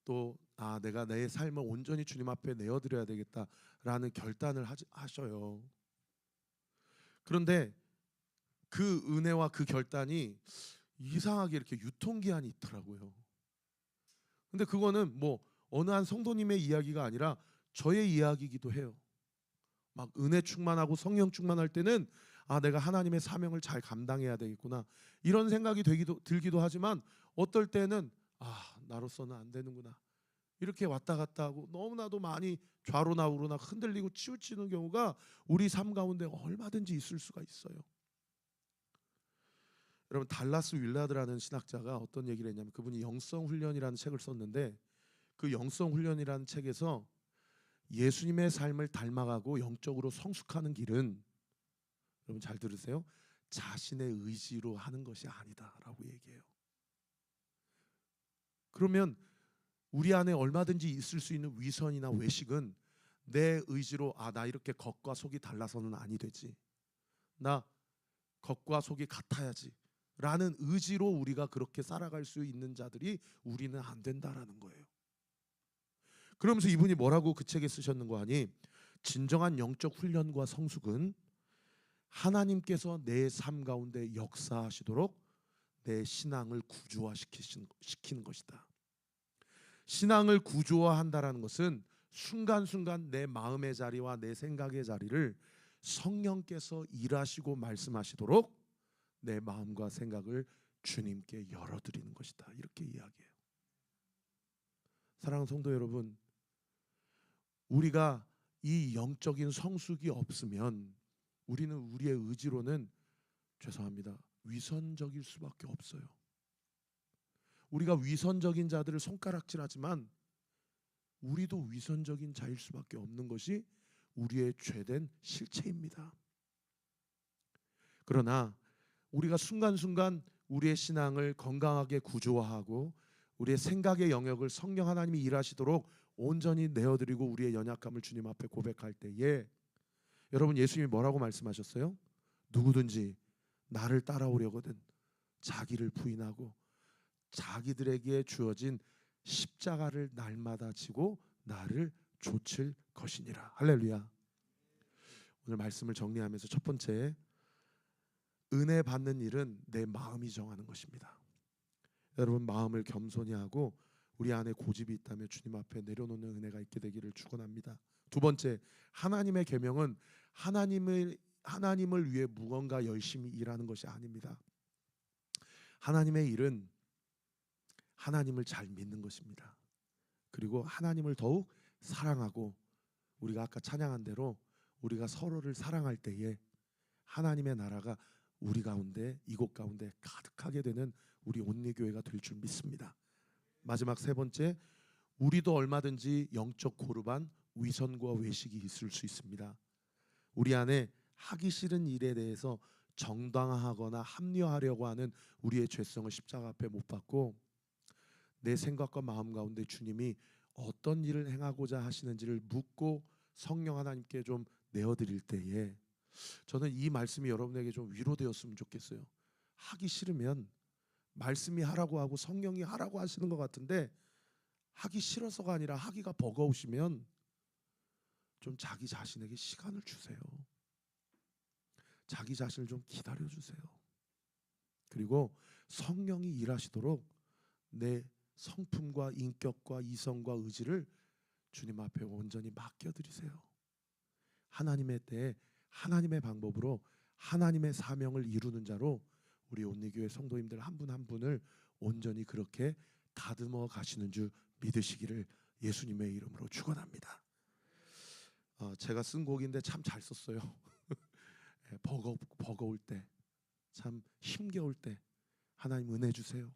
또 내가 내 삶을 온전히 주님 앞에 내어드려야 되겠다라는 결단을 하셔요. 그런데 그 은혜와 그 결단이 이상하게 이렇게 유통기한이 있더라고요. 근데 그거는 뭐 어느 한 성도님의 이야기가 아니라 저의 이야기이기도 해요. 막 은혜 충만하고 성령 충만할 때는 내가 하나님의 사명을 잘 감당해야 되겠구나 이런 생각이 들기도 하지만 어떨 때는 나로서는 안 되는구나 이렇게 왔다 갔다 하고 너무나도 많이 좌로나 우로나 흔들리고 치우치는 경우가 우리 삶 가운데 얼마든지 있을 수가 있어요. 여러분 달라스 윌라드라는 신학자가 어떤 얘기를 했냐면 그분이 영성훈련이라는 책을 썼는데 그 영성훈련이라는 책에서 예수님의 삶을 닮아가고 영적으로 성숙하는 길은 여러분 잘 들으세요. 자신의 의지로 하는 것이 아니다라고 얘기해요. 그러면 우리 안에 얼마든지 있을 수 있는 위선이나 외식은 내 의지로 나 이렇게 겉과 속이 달라서는 아니 되지. 나 겉과 속이 같아야지. 라는 의지로 우리가 그렇게 살아갈 수 있는 자들이 우리는 안 된다라는 거예요. 그러면서 이분이 뭐라고 그 책에 쓰셨는 거 아니? 진정한 영적 훈련과 성숙은 하나님께서 내 삶 가운데 역사하시도록 내 신앙을 구조화시키는 것이다. 신앙을 구조화한다라는 것은 순간순간 내 마음의 자리와 내 생각의 자리를 성령께서 일하시고 말씀하시도록 내 마음과 생각을 주님께 열어드리는 것이다. 이렇게 이야기해요. 사랑하는 성도 여러분, 우리가 이 영적인 성숙이 없으면 우리는 우리의 의지로는 죄송합니다. 위선적일 수밖에 없어요. 우리가 위선적인 자들을 손가락질하지만 우리도 위선적인 자일 수밖에 없는 것이 우리의 죄된 실체입니다. 그러나 우리가 순간순간 우리의 신앙을 건강하게 구조화하고 우리의 생각의 영역을 성령 하나님이 일하시도록 온전히 내어드리고 우리의 연약함을 주님 앞에 고백할 때에 여러분 예수님이 뭐라고 말씀하셨어요? 누구든지 나를 따라오려거든 자기를 부인하고 자기들에게 주어진 십자가를 날마다 지고 나를 좇을 것이니라. 할렐루야. 오늘 말씀을 정리하면서 첫 번째, 은혜 받는 일은 내 마음이 정하는 것입니다. 여러분 마음을 겸손히 하고 우리 안에 고집이 있다면 주님 앞에 내려놓는 은혜가 있게 되기를 축원합니다. 두 번째, 하나님의 계명은 하나님을 위해 무언가 열심히 일하는 것이 아닙니다. 하나님의 일은 하나님을 잘 믿는 것입니다. 그리고 하나님을 더욱 사랑하고 우리가 아까 찬양한 대로 우리가 서로를 사랑할 때에 하나님의 나라가 우리 가운데 이곳 가운데 가득하게 되는 우리 온리교회가 될 줄 믿습니다. 마지막 세 번째, 우리도 얼마든지 영적 고르반 위선과 외식이 있을 수 있습니다. 우리 안에 하기 싫은 일에 대해서 정당화하거나 합리화하려고 하는 우리의 죄성을 십자가 앞에 못 박고 내 생각과 마음 가운데 주님이 어떤 일을 행하고자 하시는지를 묻고 성령 하나님께 좀 내어드릴 때에 저는 이 말씀이 여러분에게 좀 위로되었으면 좋겠어요. 하기 싫으면 말씀이 하라고 하고 성령이 하라고 하시는 것 같은데 하기 싫어서가 아니라 하기가 버거우시면 좀 자기 자신에게 시간을 주세요. 자기 자신을 좀 기다려 주세요. 그리고 성령이 일하시도록 내 성품과 인격과 이성과 의지를 주님 앞에 온전히 맡겨드리세요. 하나님의 때에 하나님의 방법으로 하나님의 사명을 이루는 자로 우리 온리교회 성도님들 한 분 한 분을 온전히 그렇게 다듬어 가시는 줄 믿으시기를 예수님의 이름으로 축원합니다. 제가 쓴 곡인데 참 잘 썼어요. 버거울 때, 참 힘겨울 때 하나님 은혜 주세요.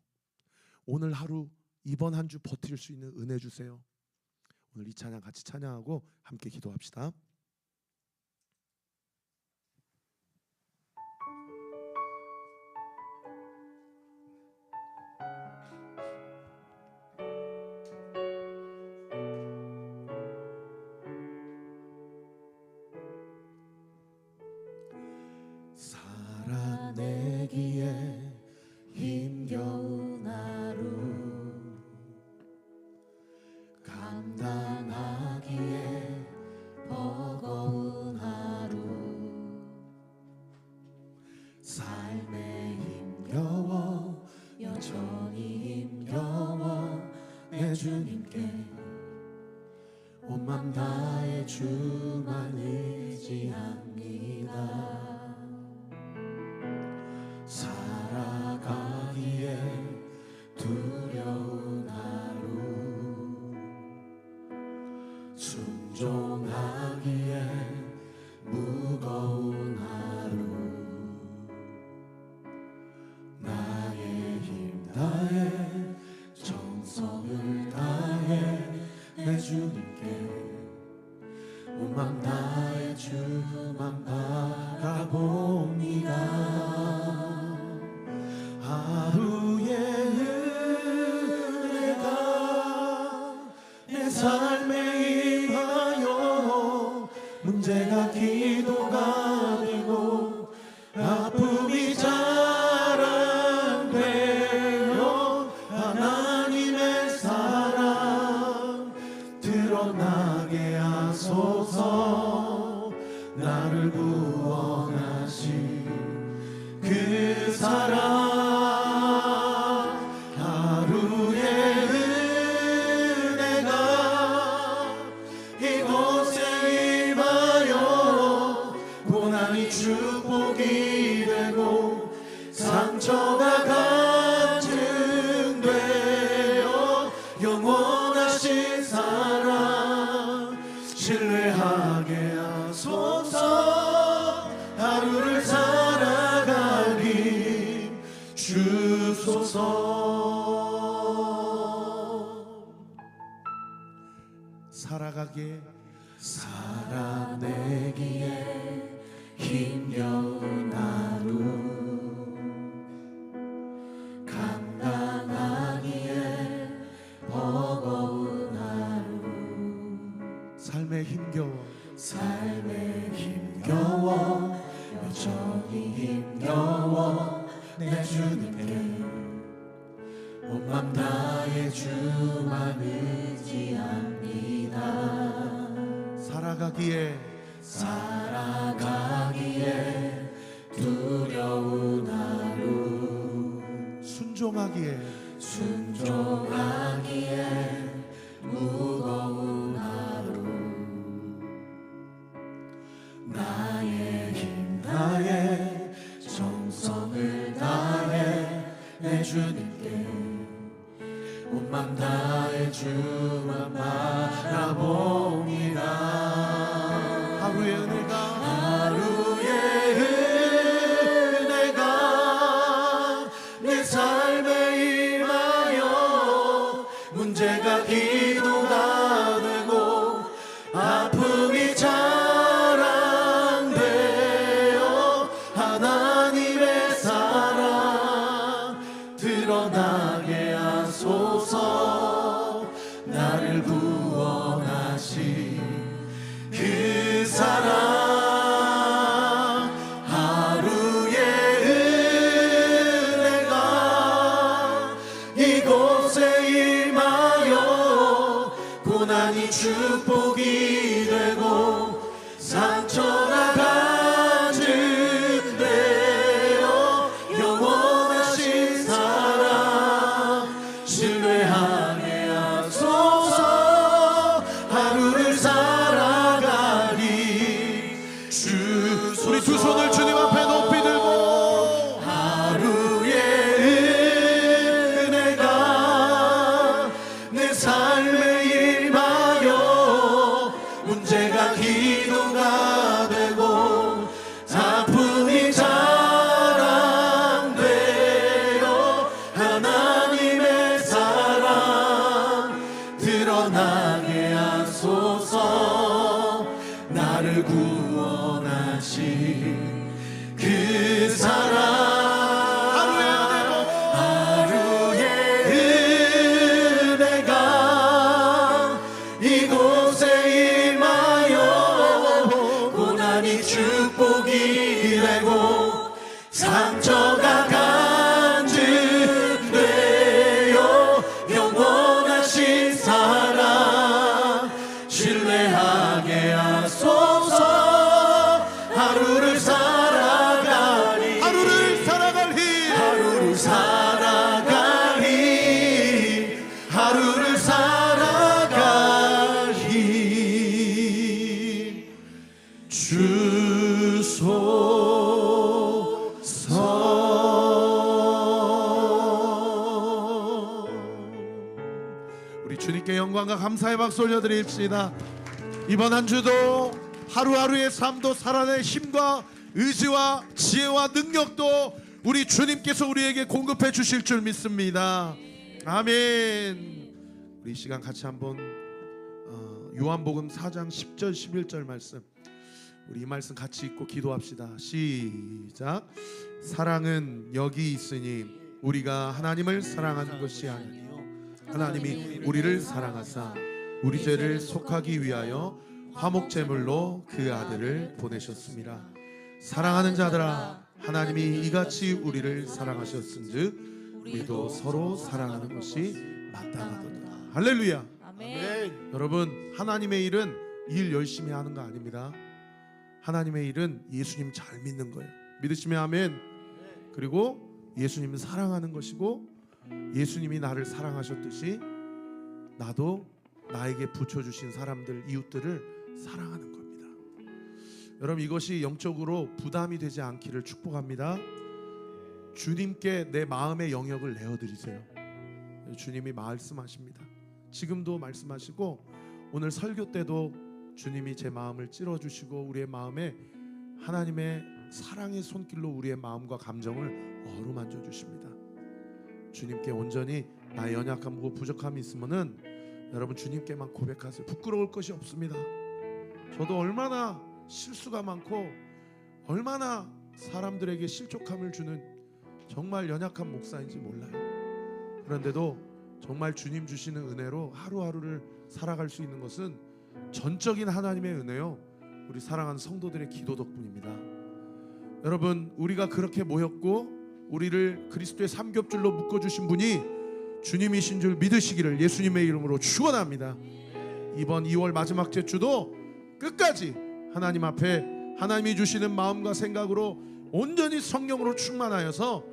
오늘 하루 이번 한 주 버틸 수 있는 은혜 주세요. 오늘 이 찬양 같이 찬양하고 함께 기도합시다. 살아내기에 힘겨운 하루 감당하기에 버거운 하루 삶에 힘겨워 여전히 힘겨워 내 주님께 온 맘 다해 주만 의지합니다. 살아가기에 두려운 하루 순종하기에 무거운 하루 나의 힘 다해 정성을 다해 내 주님께 온 맘 다해 주만 바라봅니다. 하루의 은혜가 내 삶에 임하여 문제가 기도가 되고 아픔이 자랑되어 하나님의 사랑 드러나게 하소서. 나를 구원하신 그 사랑 하루의 은혜가 이곳에 임하여 고난이 축복이 되고 상처가 간증되어 영원하신 사랑 신뢰하게 하소서. 하루를 살아가기 주소서. 살아가기에 살아내기에 힘겨운 하루 감당하기에 버거운 하루 삶에 힘겨워 여전히 힘겨워 내 주님께 온 맘 다해 주만 의지합니다. 살아가기에 두려운 하루 순종하기에 무거운 하루 나의 힘 다해 정성을 다해 내 주님께 온 맘 다해 주만 바라봅니다. 하루의 은혜가 내 삶에 임하여 문제가 기도가 되고 아픔이 자랑되어 하나님의 사랑 드러나게 하소서. 나를 구원하신 그 사랑 하루의 은혜가 이곳에 임하여 고난이 축복이 되고 상처가 간증되어 영원하신 되고 상처가 간직되어 영원하신 사랑 신뢰하게 하소서. 하루를 살아가리 하루를 살아가리 하루를 살아가리 하루를 살아가리 주소서. 우리 주님께 영광과 감사의 박수 올려드립시다. 이번 한 주도 하루하루의 삶도 살아낼 힘과 의지와 지혜와 능력도 우리 주님께서 우리에게 공급해 주실 줄 믿습니다. 아멘. 우리 이 시간 같이 한번 요한복음 4장 10절 11절 말씀, 우리 이 말씀 같이 읽고 기도합시다. 시작. 사랑은 여기 있으니 우리가 하나님을 사랑한 것이 아니요 하나님이 우리를 사랑하사 우리 죄를 속하기 위하여 화목제물로 그 아들을 보내셨습니다. 사랑하는 자들아, 하나님이 이같이 우리를 사랑하셨은즉 우리도 서로 사랑하는 것이 마땅하도다. 할렐루야. 아멘. 여러분, 하나님의 일은 일 열심히 하는 거 아닙니다. 하나님의 일은 예수님 잘 믿는 거예요. 믿으시면 아멘. 그리고 예수님은 사랑하는 것이고, 예수님이 나를 사랑하셨듯이 나도 나에게 붙여주신 사람들, 이웃들을 사랑하는 겁니다. 여러분, 이것이 영적으로 부담이 되지 않기를 축복합니다. 주님께 내 마음의 영역을 내어드리세요. 주님이 말씀하십니다. 지금도 말씀하시고 오늘 설교 때도 주님이 제 마음을 찔러주시고 우리의 마음에 하나님의 사랑의 손길로 우리의 마음과 감정을 어루만져 주십니다. 주님께 온전히 나의 연약함과 부족함이 있으면은 여러분 주님께만 고백하세요. 부끄러울 것이 없습니다. 저도 얼마나 실수가 많고 얼마나 사람들에게 실족함을 주는 정말 연약한 목사인지 몰라요. 그런데도 정말 주님 주시는 은혜로 하루하루를 살아갈 수 있는 것은 전적인 하나님의 은혜요, 우리 사랑하는 성도들의 기도 덕분입니다. 여러분, 우리가 그렇게 모였고 우리를 그리스도의 삼겹줄로 묶어주신 분이 주님이신 줄 믿으시기를 예수님의 이름으로 축원합니다. 이번 2월 마지막 주도 끝까지 하나님 앞에 하나님이 주시는 마음과 생각으로 온전히 성령으로 충만하여서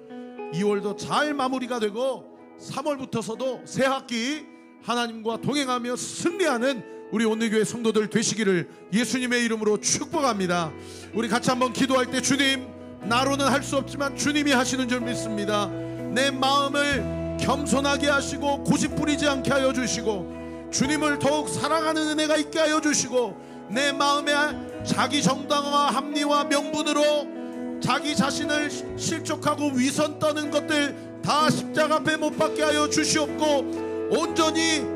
2월도 잘 마무리가 되고 3월부터서도 새 학기 하나님과 동행하며 승리하는 우리 온누리교회 성도들 되시기를 예수님의 이름으로 축복합니다. 우리 같이 한번 기도할 때, 주님, 나로는 할 수 없지만 주님이 하시는 줄 믿습니다. 내 마음을 겸손하게 하시고 고집부리지 않게 하여 주시고 주님을 더욱 사랑하는 은혜가 있게 하여 주시고 내 마음에 자기 정당화 합리화 명분으로 자기 자신을 실족하고 위선 떠는 것들 다 십자가 앞에 못 박게 하여 주시옵고 온전히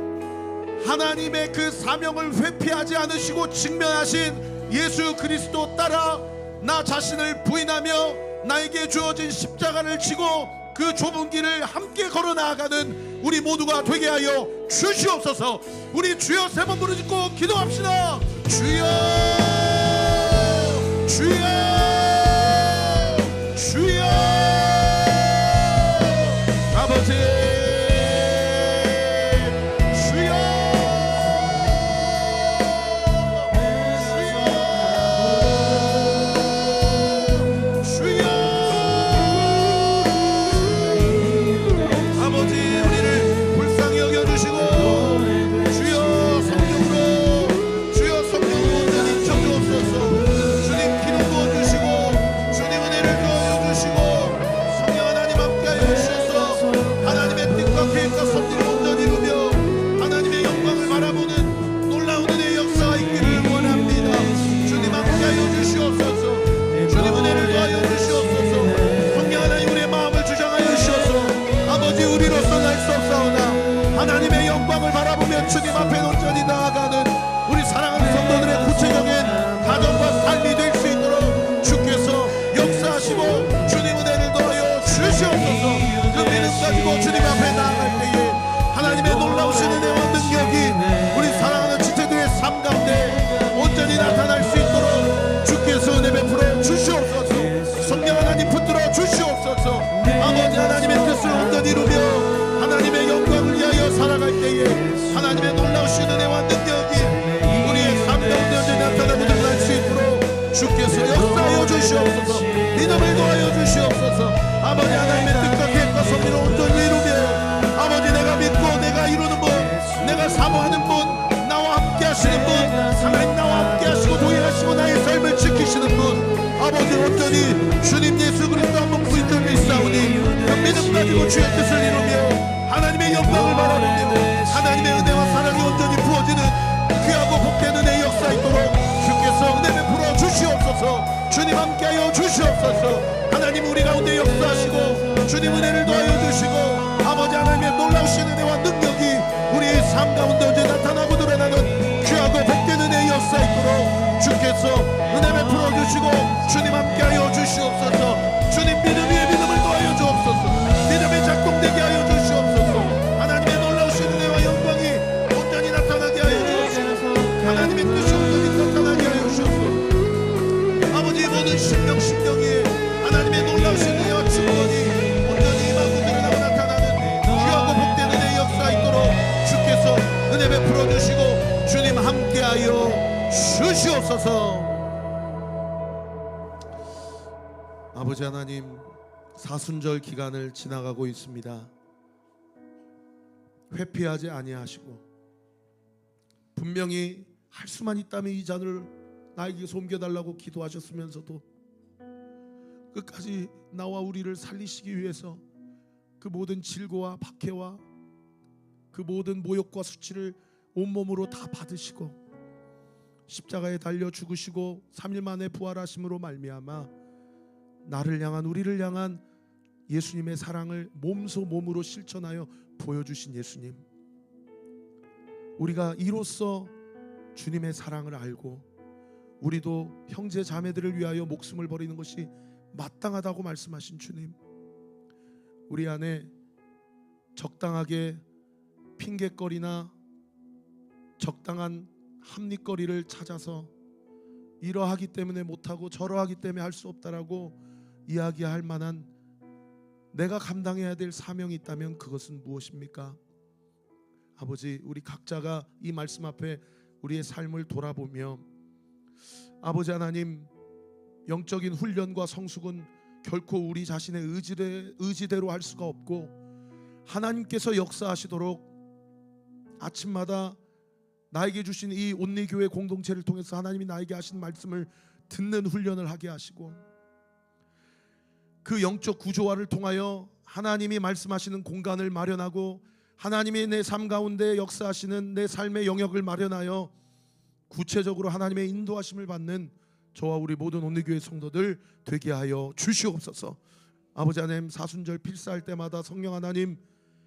하나님의 그 사명을 회피하지 않으시고 직면하신 예수 그리스도 따라 나 자신을 부인하며 나에게 주어진 십자가를 지고 그 좁은 길을 함께 걸어 나아가는 우리 모두가 되게 하여 주시옵소서. 우리 주여 세 번 부르짖고 기도합시다. 주여, 주여, 주여. 아버지, 주여, 주여, 주여. 아버지, 우리를 불쌍히 여겨주시고 주여 성령으로, 주여 성령으로 온전히 인쳐주옵소서. 주님 기름 부어주시고 주님 은혜를 부어주시고 성령 하나님 함께하여 주셔서 하나님의 뜻과 계획과 섭리를 온전히 이루며 하나님의 영광을 바라보는 놀라운 은혜의 역사가 있기를 원합니다. 주님 함께하여 주시옵소서. 주님 은혜를 더하여 주시옵소서. 성령 하나님 우리의 마음을 주장하여 주셔서 아버지, 우리로서는 할 수 없사오나 하나님의 영광을 바라보며 주님 앞에 온전히 나아가는 우리 사랑하는 성도들의 구체적인 가정과 삶이 될 수 있도록 주께서 역사하시고 주님 은혜를 더하여 주시옵소서. 그 믿음 가지고 주님 앞에 나아갈 때에 하나님의 놀라우신 은혜와 능력이 우리 사랑하는 지체들의 삶 가운데 온전히 나타날 수 있도록 주께서 은혜 베풀어 주시옵소서. 아버지 하나님의 뜻과 계획과 섭리를 온전히 이루며 아버지 내가 믿고 내가 이루는 분, 내가 사모하는 분, 나와 함께 하시는 분, 하나님 나와 함께 하시고 동행하시고 나의 삶을 지키시는 분, 아버지 온전히 주님 예수 그리스도 한번 부인들 믿사오니 그 믿음 가지고 주의 뜻을 이루며 하나님의 영광을 바라보며 하나님의 은혜와 사랑이 온전히 부어지는 귀하고 복된 은혜의 역사 있도록 주께서 은혜 베풀어 주시옵소서. 주님 함께하여 주시옵소서. 하나님 우리 가운데 역사하시고 주님 은혜를 더하여 주시고 아버지 하나님의 놀라우신 은혜와 능력이 우리의 삶 가운데 언제 나타나고 드러나는 귀하고 복된 은혜의 역사 있도록 주께서 은혜 베풀어 주시고 주님 함께하여 주시옵소서. 주님 믿음 위에 믿음을 더하여 주옵소서. 믿음의 작동되게 하여 주시옵소서. 하나님의 놀라우신 은혜와 영광이 온전히 나타나게 하여 주옵소서. 하나님의 뜻이 온전히 나타나게 하여 주옵소서. 아버지 모든 심령이 하나님의 놀라우신 은혜와 축복이 온전히 임하고 드러나고 나타나는 귀하고 복된 은혜의 역사 있도록 주께서 은혜 베풀어 주시고 주님 함께하여 주시옵소서. 아버지 하나님, 사순절 기간을 지나가고 있습니다. 회피하지 아니하시고 분명히 할 수만 있다면 이 잔을 나에게 옮겨달라고 기도하셨으면서도 끝까지 나와 우리를 살리시기 위해서 그 모든 질고와 박해와 그 모든 모욕과 수치를 온몸으로 다 받으시고 십자가에 달려 죽으시고 3일 만에 부활하심으로 말미암아 나를 향한 우리를 향한 예수님의 사랑을 몸소 몸으로 실천하여 보여주신 예수님, 우리가 이로써 주님의 사랑을 알고 우리도 형제 자매들을 위하여 목숨을 버리는 것이 마땅하다고 말씀하신 주님, 우리 안에 적당하게 핑계거리나 적당한 합리거리를 찾아서 이러하기 때문에 못하고 저러하기 때문에 할 수 없다라고 이야기할 만한 내가 감당해야 될 사명이 있다면 그것은 무엇입니까? 아버지, 우리 각자가 이 말씀 앞에 우리의 삶을 돌아보며 아버지 하나님, 영적인 훈련과 성숙은 결코 우리 자신의 의지대로 할 수가 없고 하나님께서 역사하시도록 아침마다 나에게 주신 이 온리교회 공동체를 통해서 하나님이 나에게 하신 말씀을 듣는 훈련을 하게 하시고 그 영적 구조화를 통하여 하나님이 말씀하시는 공간을 마련하고 하나님이 내 삶 가운데 역사하시는 내 삶의 영역을 마련하여 구체적으로 하나님의 인도하심을 받는 저와 우리 모든 온리교회 성도들 되게 하여 주시옵소서. 아버지 하나님, 사순절 필사할 때마다 성령 하나님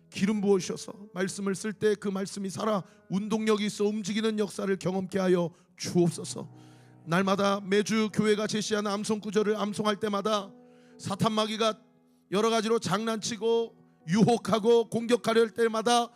기름 부으셔서 말씀을 쓸 때 그 말씀이 살아 운동력이 있어 움직이는 역사를 경험케 하여 주옵소서. 날마다 매주 교회가 제시하는 암송 구절을 암송할 때마다 사탄 마귀가 여러 가지로 장난치고 유혹하고 공격하려 할 때마다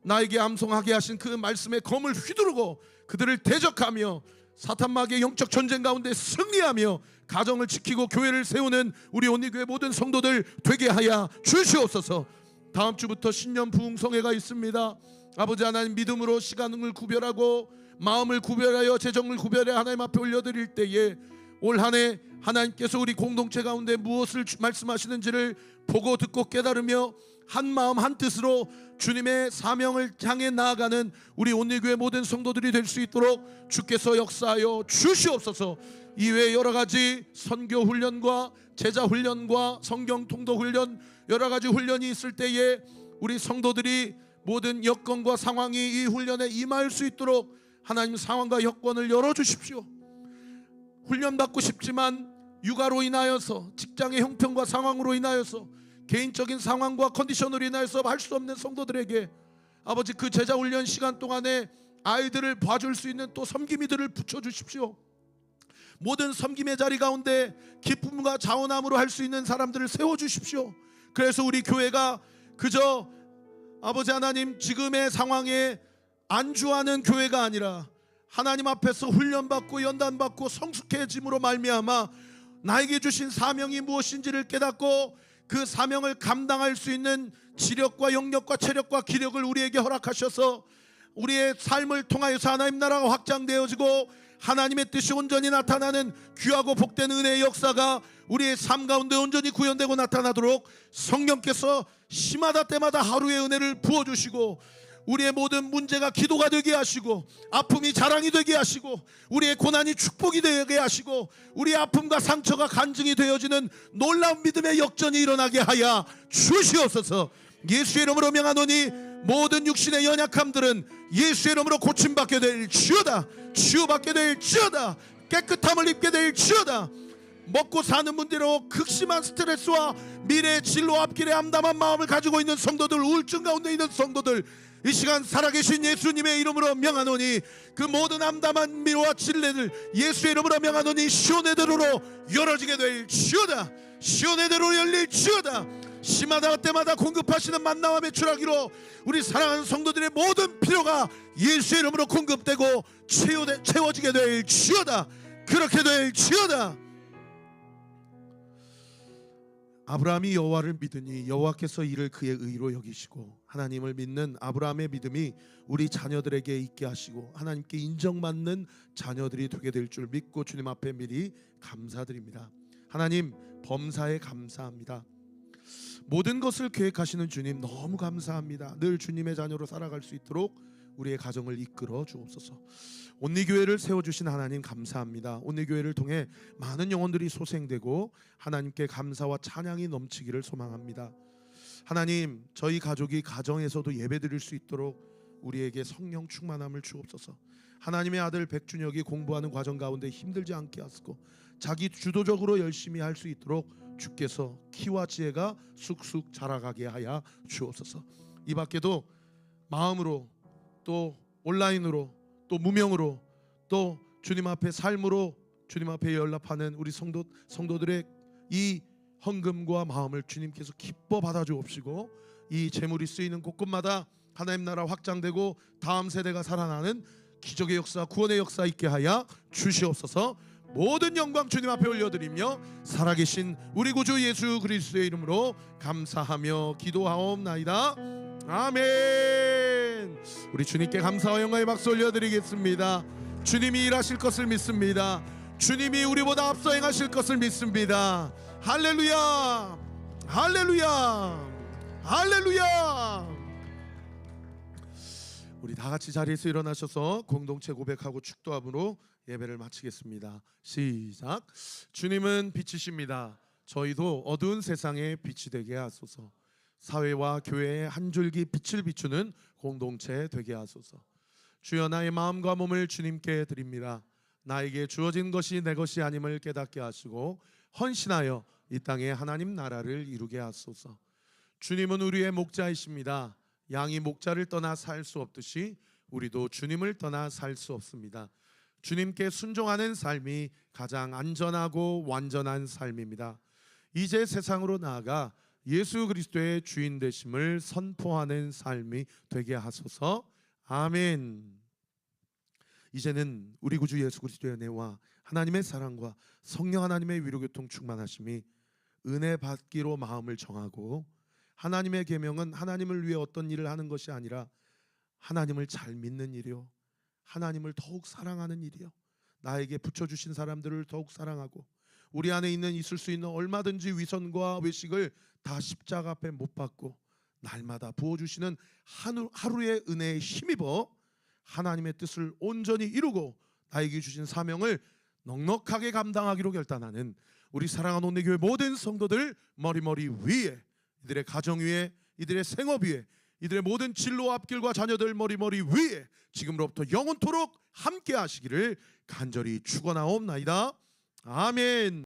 나에게 암송하게 하신 그 말씀의 검을 휘두르고 그들을 대적하며 사탄 마귀의 영적 전쟁 가운데 승리하며 가정을 지키고 교회를 세우는 우리 온리교회 모든 성도들 되게 하여 주시옵소서. 다음 주부터 신년 부흥성회가 있습니다. 아버지 하나님, 믿음으로 시간을 구별하고 마음을 구별하여 재정을 구별해 하나님 앞에 올려드릴 때에 올 한 해 하나님께서 우리 공동체 가운데 무엇을 말씀하시는지를 보고 듣고 깨달으며 한 마음 한 뜻으로 주님의 사명을 향해 나아가는 우리 온리교회 모든 성도들이 될 수 있도록 주께서 역사하여 주시옵소서. 이외에 여러 가지 선교 훈련과 제자 훈련과 성경 통독 훈련, 여러 가지 훈련이 있을 때에 우리 성도들이 모든 여건과 상황이 이 훈련에 임할 수 있도록 하나님 상황과 여건을 열어주십시오. 훈련받고 싶지만 육아로 인하여서, 직장의 형편과 상황으로 인하여서, 개인적인 상황과 컨디션으로 인하여서 할 수 없는 성도들에게 아버지 그 제자 훈련 시간 동안에 아이들을 봐줄 수 있는 또 섬김이들을 붙여주십시오. 모든 섬김의 자리 가운데 기쁨과 자원함으로 할 수 있는 사람들을 세워주십시오. 그래서 우리 교회가 그저 아버지 하나님 지금의 상황에 안주하는 교회가 아니라 하나님 앞에서 훈련받고 연단받고 성숙해짐으로 말미암아 나에게 주신 사명이 무엇인지를 깨닫고 그 사명을 감당할 수 있는 지력과 영력과 체력과 기력을 우리에게 허락하셔서 우리의 삶을 통하여서 하나님 나라가 확장되어지고 하나님의 뜻이 온전히 나타나는 귀하고 복된 은혜의 역사가 우리의 삶 가운데 온전히 구현되고 나타나도록 성령께서 시마다 때마다 하루의 은혜를 부어주시고, 우리의 모든 문제가 기도가 되게 하시고, 아픔이 자랑이 되게 하시고, 우리의 고난이 축복이 되게 하시고, 우리의 아픔과 상처가 간증이 되어지는 놀라운 믿음의 역전이 일어나게 하여 주시옵소서. 예수의 이름으로 명하노니 모든 육신의 연약함들은 예수의 이름으로 고침받게 될지어다. 치유받게 될지어다. 깨끗함을 입게 될지어다. 먹고 사는 문제로 극심한 스트레스와 미래의 진로 앞길에 암담한 마음을 가지고 있는 성도들, 우울증 가운데 있는 성도들, 이 시간 살아계신 예수님의 이름으로 명하노니 그 모든 암담한 미로와 진례들 예수의 이름으로 명하노니 시온의 대로로 열어지게 될지어다. 시온의 대로로 열릴지어다. 시마다 때마다 공급하시는 만나와 매출하기로 우리 사랑하는 성도들의 모든 필요가 예수의 이름으로 공급되고 채워지게 될지어다. 그렇게 될지어다. 아브라함이 여호와를 믿으니 여호와께서 이를 그의 의로 여기시고, 하나님을 믿는 아브라함의 믿음이 우리 자녀들에게 있게 하시고 하나님께 인정받는 자녀들이 되게 될 줄 믿고 주님 앞에 미리 감사드립니다. 하나님, 범사에 감사합니다. 모든 것을 계획하시는 주님 너무 감사합니다. 늘 주님의 자녀로 살아갈 수 있도록 우리의 가정을 이끌어 주옵소서. 온리교회를 세워주신 하나님 감사합니다. 온리교회를 통해 많은 영혼들이 소생되고 하나님께 감사와 찬양이 넘치기를 소망합니다. 하나님, 저희 가족이 가정에서도 예배드릴 수 있도록 우리에게 성령 충만함을 주옵소서. 하나님의 아들 백준혁이 공부하는 과정 가운데 힘들지 않게 하시고 자기 주도적으로 열심히 할 수 있도록 주께서 키와 지혜가 쑥쑥 자라가게 하여 주옵소서. 이 밖에도 마음으로 또 온라인으로 또 무명으로 또 주님 앞에 삶으로 주님 앞에 연락하는 우리 성도들의 이 헌금과 마음을 주님께서 기뻐 받아 주옵시고, 이 재물이 쓰이는 곳곳마다 하나님 나라 확장되고 다음 세대가 살아나는 기적의 역사, 구원의 역사 있게 하여 주시옵소서. 모든 영광 주님 앞에 올려드리며 살아계신 우리 구주 예수 그리스도의 이름으로 감사하며 기도하옵나이다. 아멘. 우리 주님께 감사와 영광의 박수 올려드리겠습니다. 주님이 일하실 것을 믿습니다. 주님이 우리보다 앞서 행하실 것을 믿습니다. 할렐루야, 할렐루야, 할렐루야. 우리 다 같이 자리에서 일어나셔서 공동체 고백하고 축도함으로 예배를 마치겠습니다. 시작. 주님은 빛이십니다. 저희도 어두운 세상에 빛이 되게 하소서. 사회와 교회의 한 줄기 빛을 비추는 공동체 되게 하소서. 주여, 나의 마음과 몸을 주님께 드립니다. 나에게 주어진 것이 내 것이 아님을 깨닫게 하시고 헌신하여 이 땅에 하나님 나라를 이루게 하소서. 주님은 우리의 목자이십니다. 양이 목자를 떠나 살 수 없듯이 우리도 주님을 떠나 살 수 없습니다. 주님께 순종하는 삶이 가장 안전하고 완전한 삶입니다. 이제 세상으로 나아가 예수 그리스도의 주인 되심을 선포하는 삶이 되게 하소서. 아멘. 이제는 우리 구주 예수 그리스도의 은혜와 하나님의 사랑과 성령 하나님의 위로교통 충만하심이 은혜 받기로 마음을 정하고, 하나님의 계명은 하나님을 위해 어떤 일을 하는 것이 아니라 하나님을 잘 믿는 일이요, 하나님을 더욱 사랑하는 일이요, 나에게 붙여주신 사람들을 더욱 사랑하고 우리 안에 있을 수 있는 얼마든지 위선과 외식을 다 십자가 앞에 못 박고 날마다 부어주시는 하루의 은혜에 힘입어 하나님의 뜻을 온전히 이루고 나에게 주신 사명을 넉넉하게 감당하기로 결단하는 우리 사랑하는 온리교회 모든 성도들 머리머리 위에, 이들의 가정 위에, 이들의 생업 위에, 이들의 모든 진로 앞길과 자녀들 머리머리 위에 지금으로부터 영원토록 함께 하시기를 간절히 축원하옵나이다. 아멘.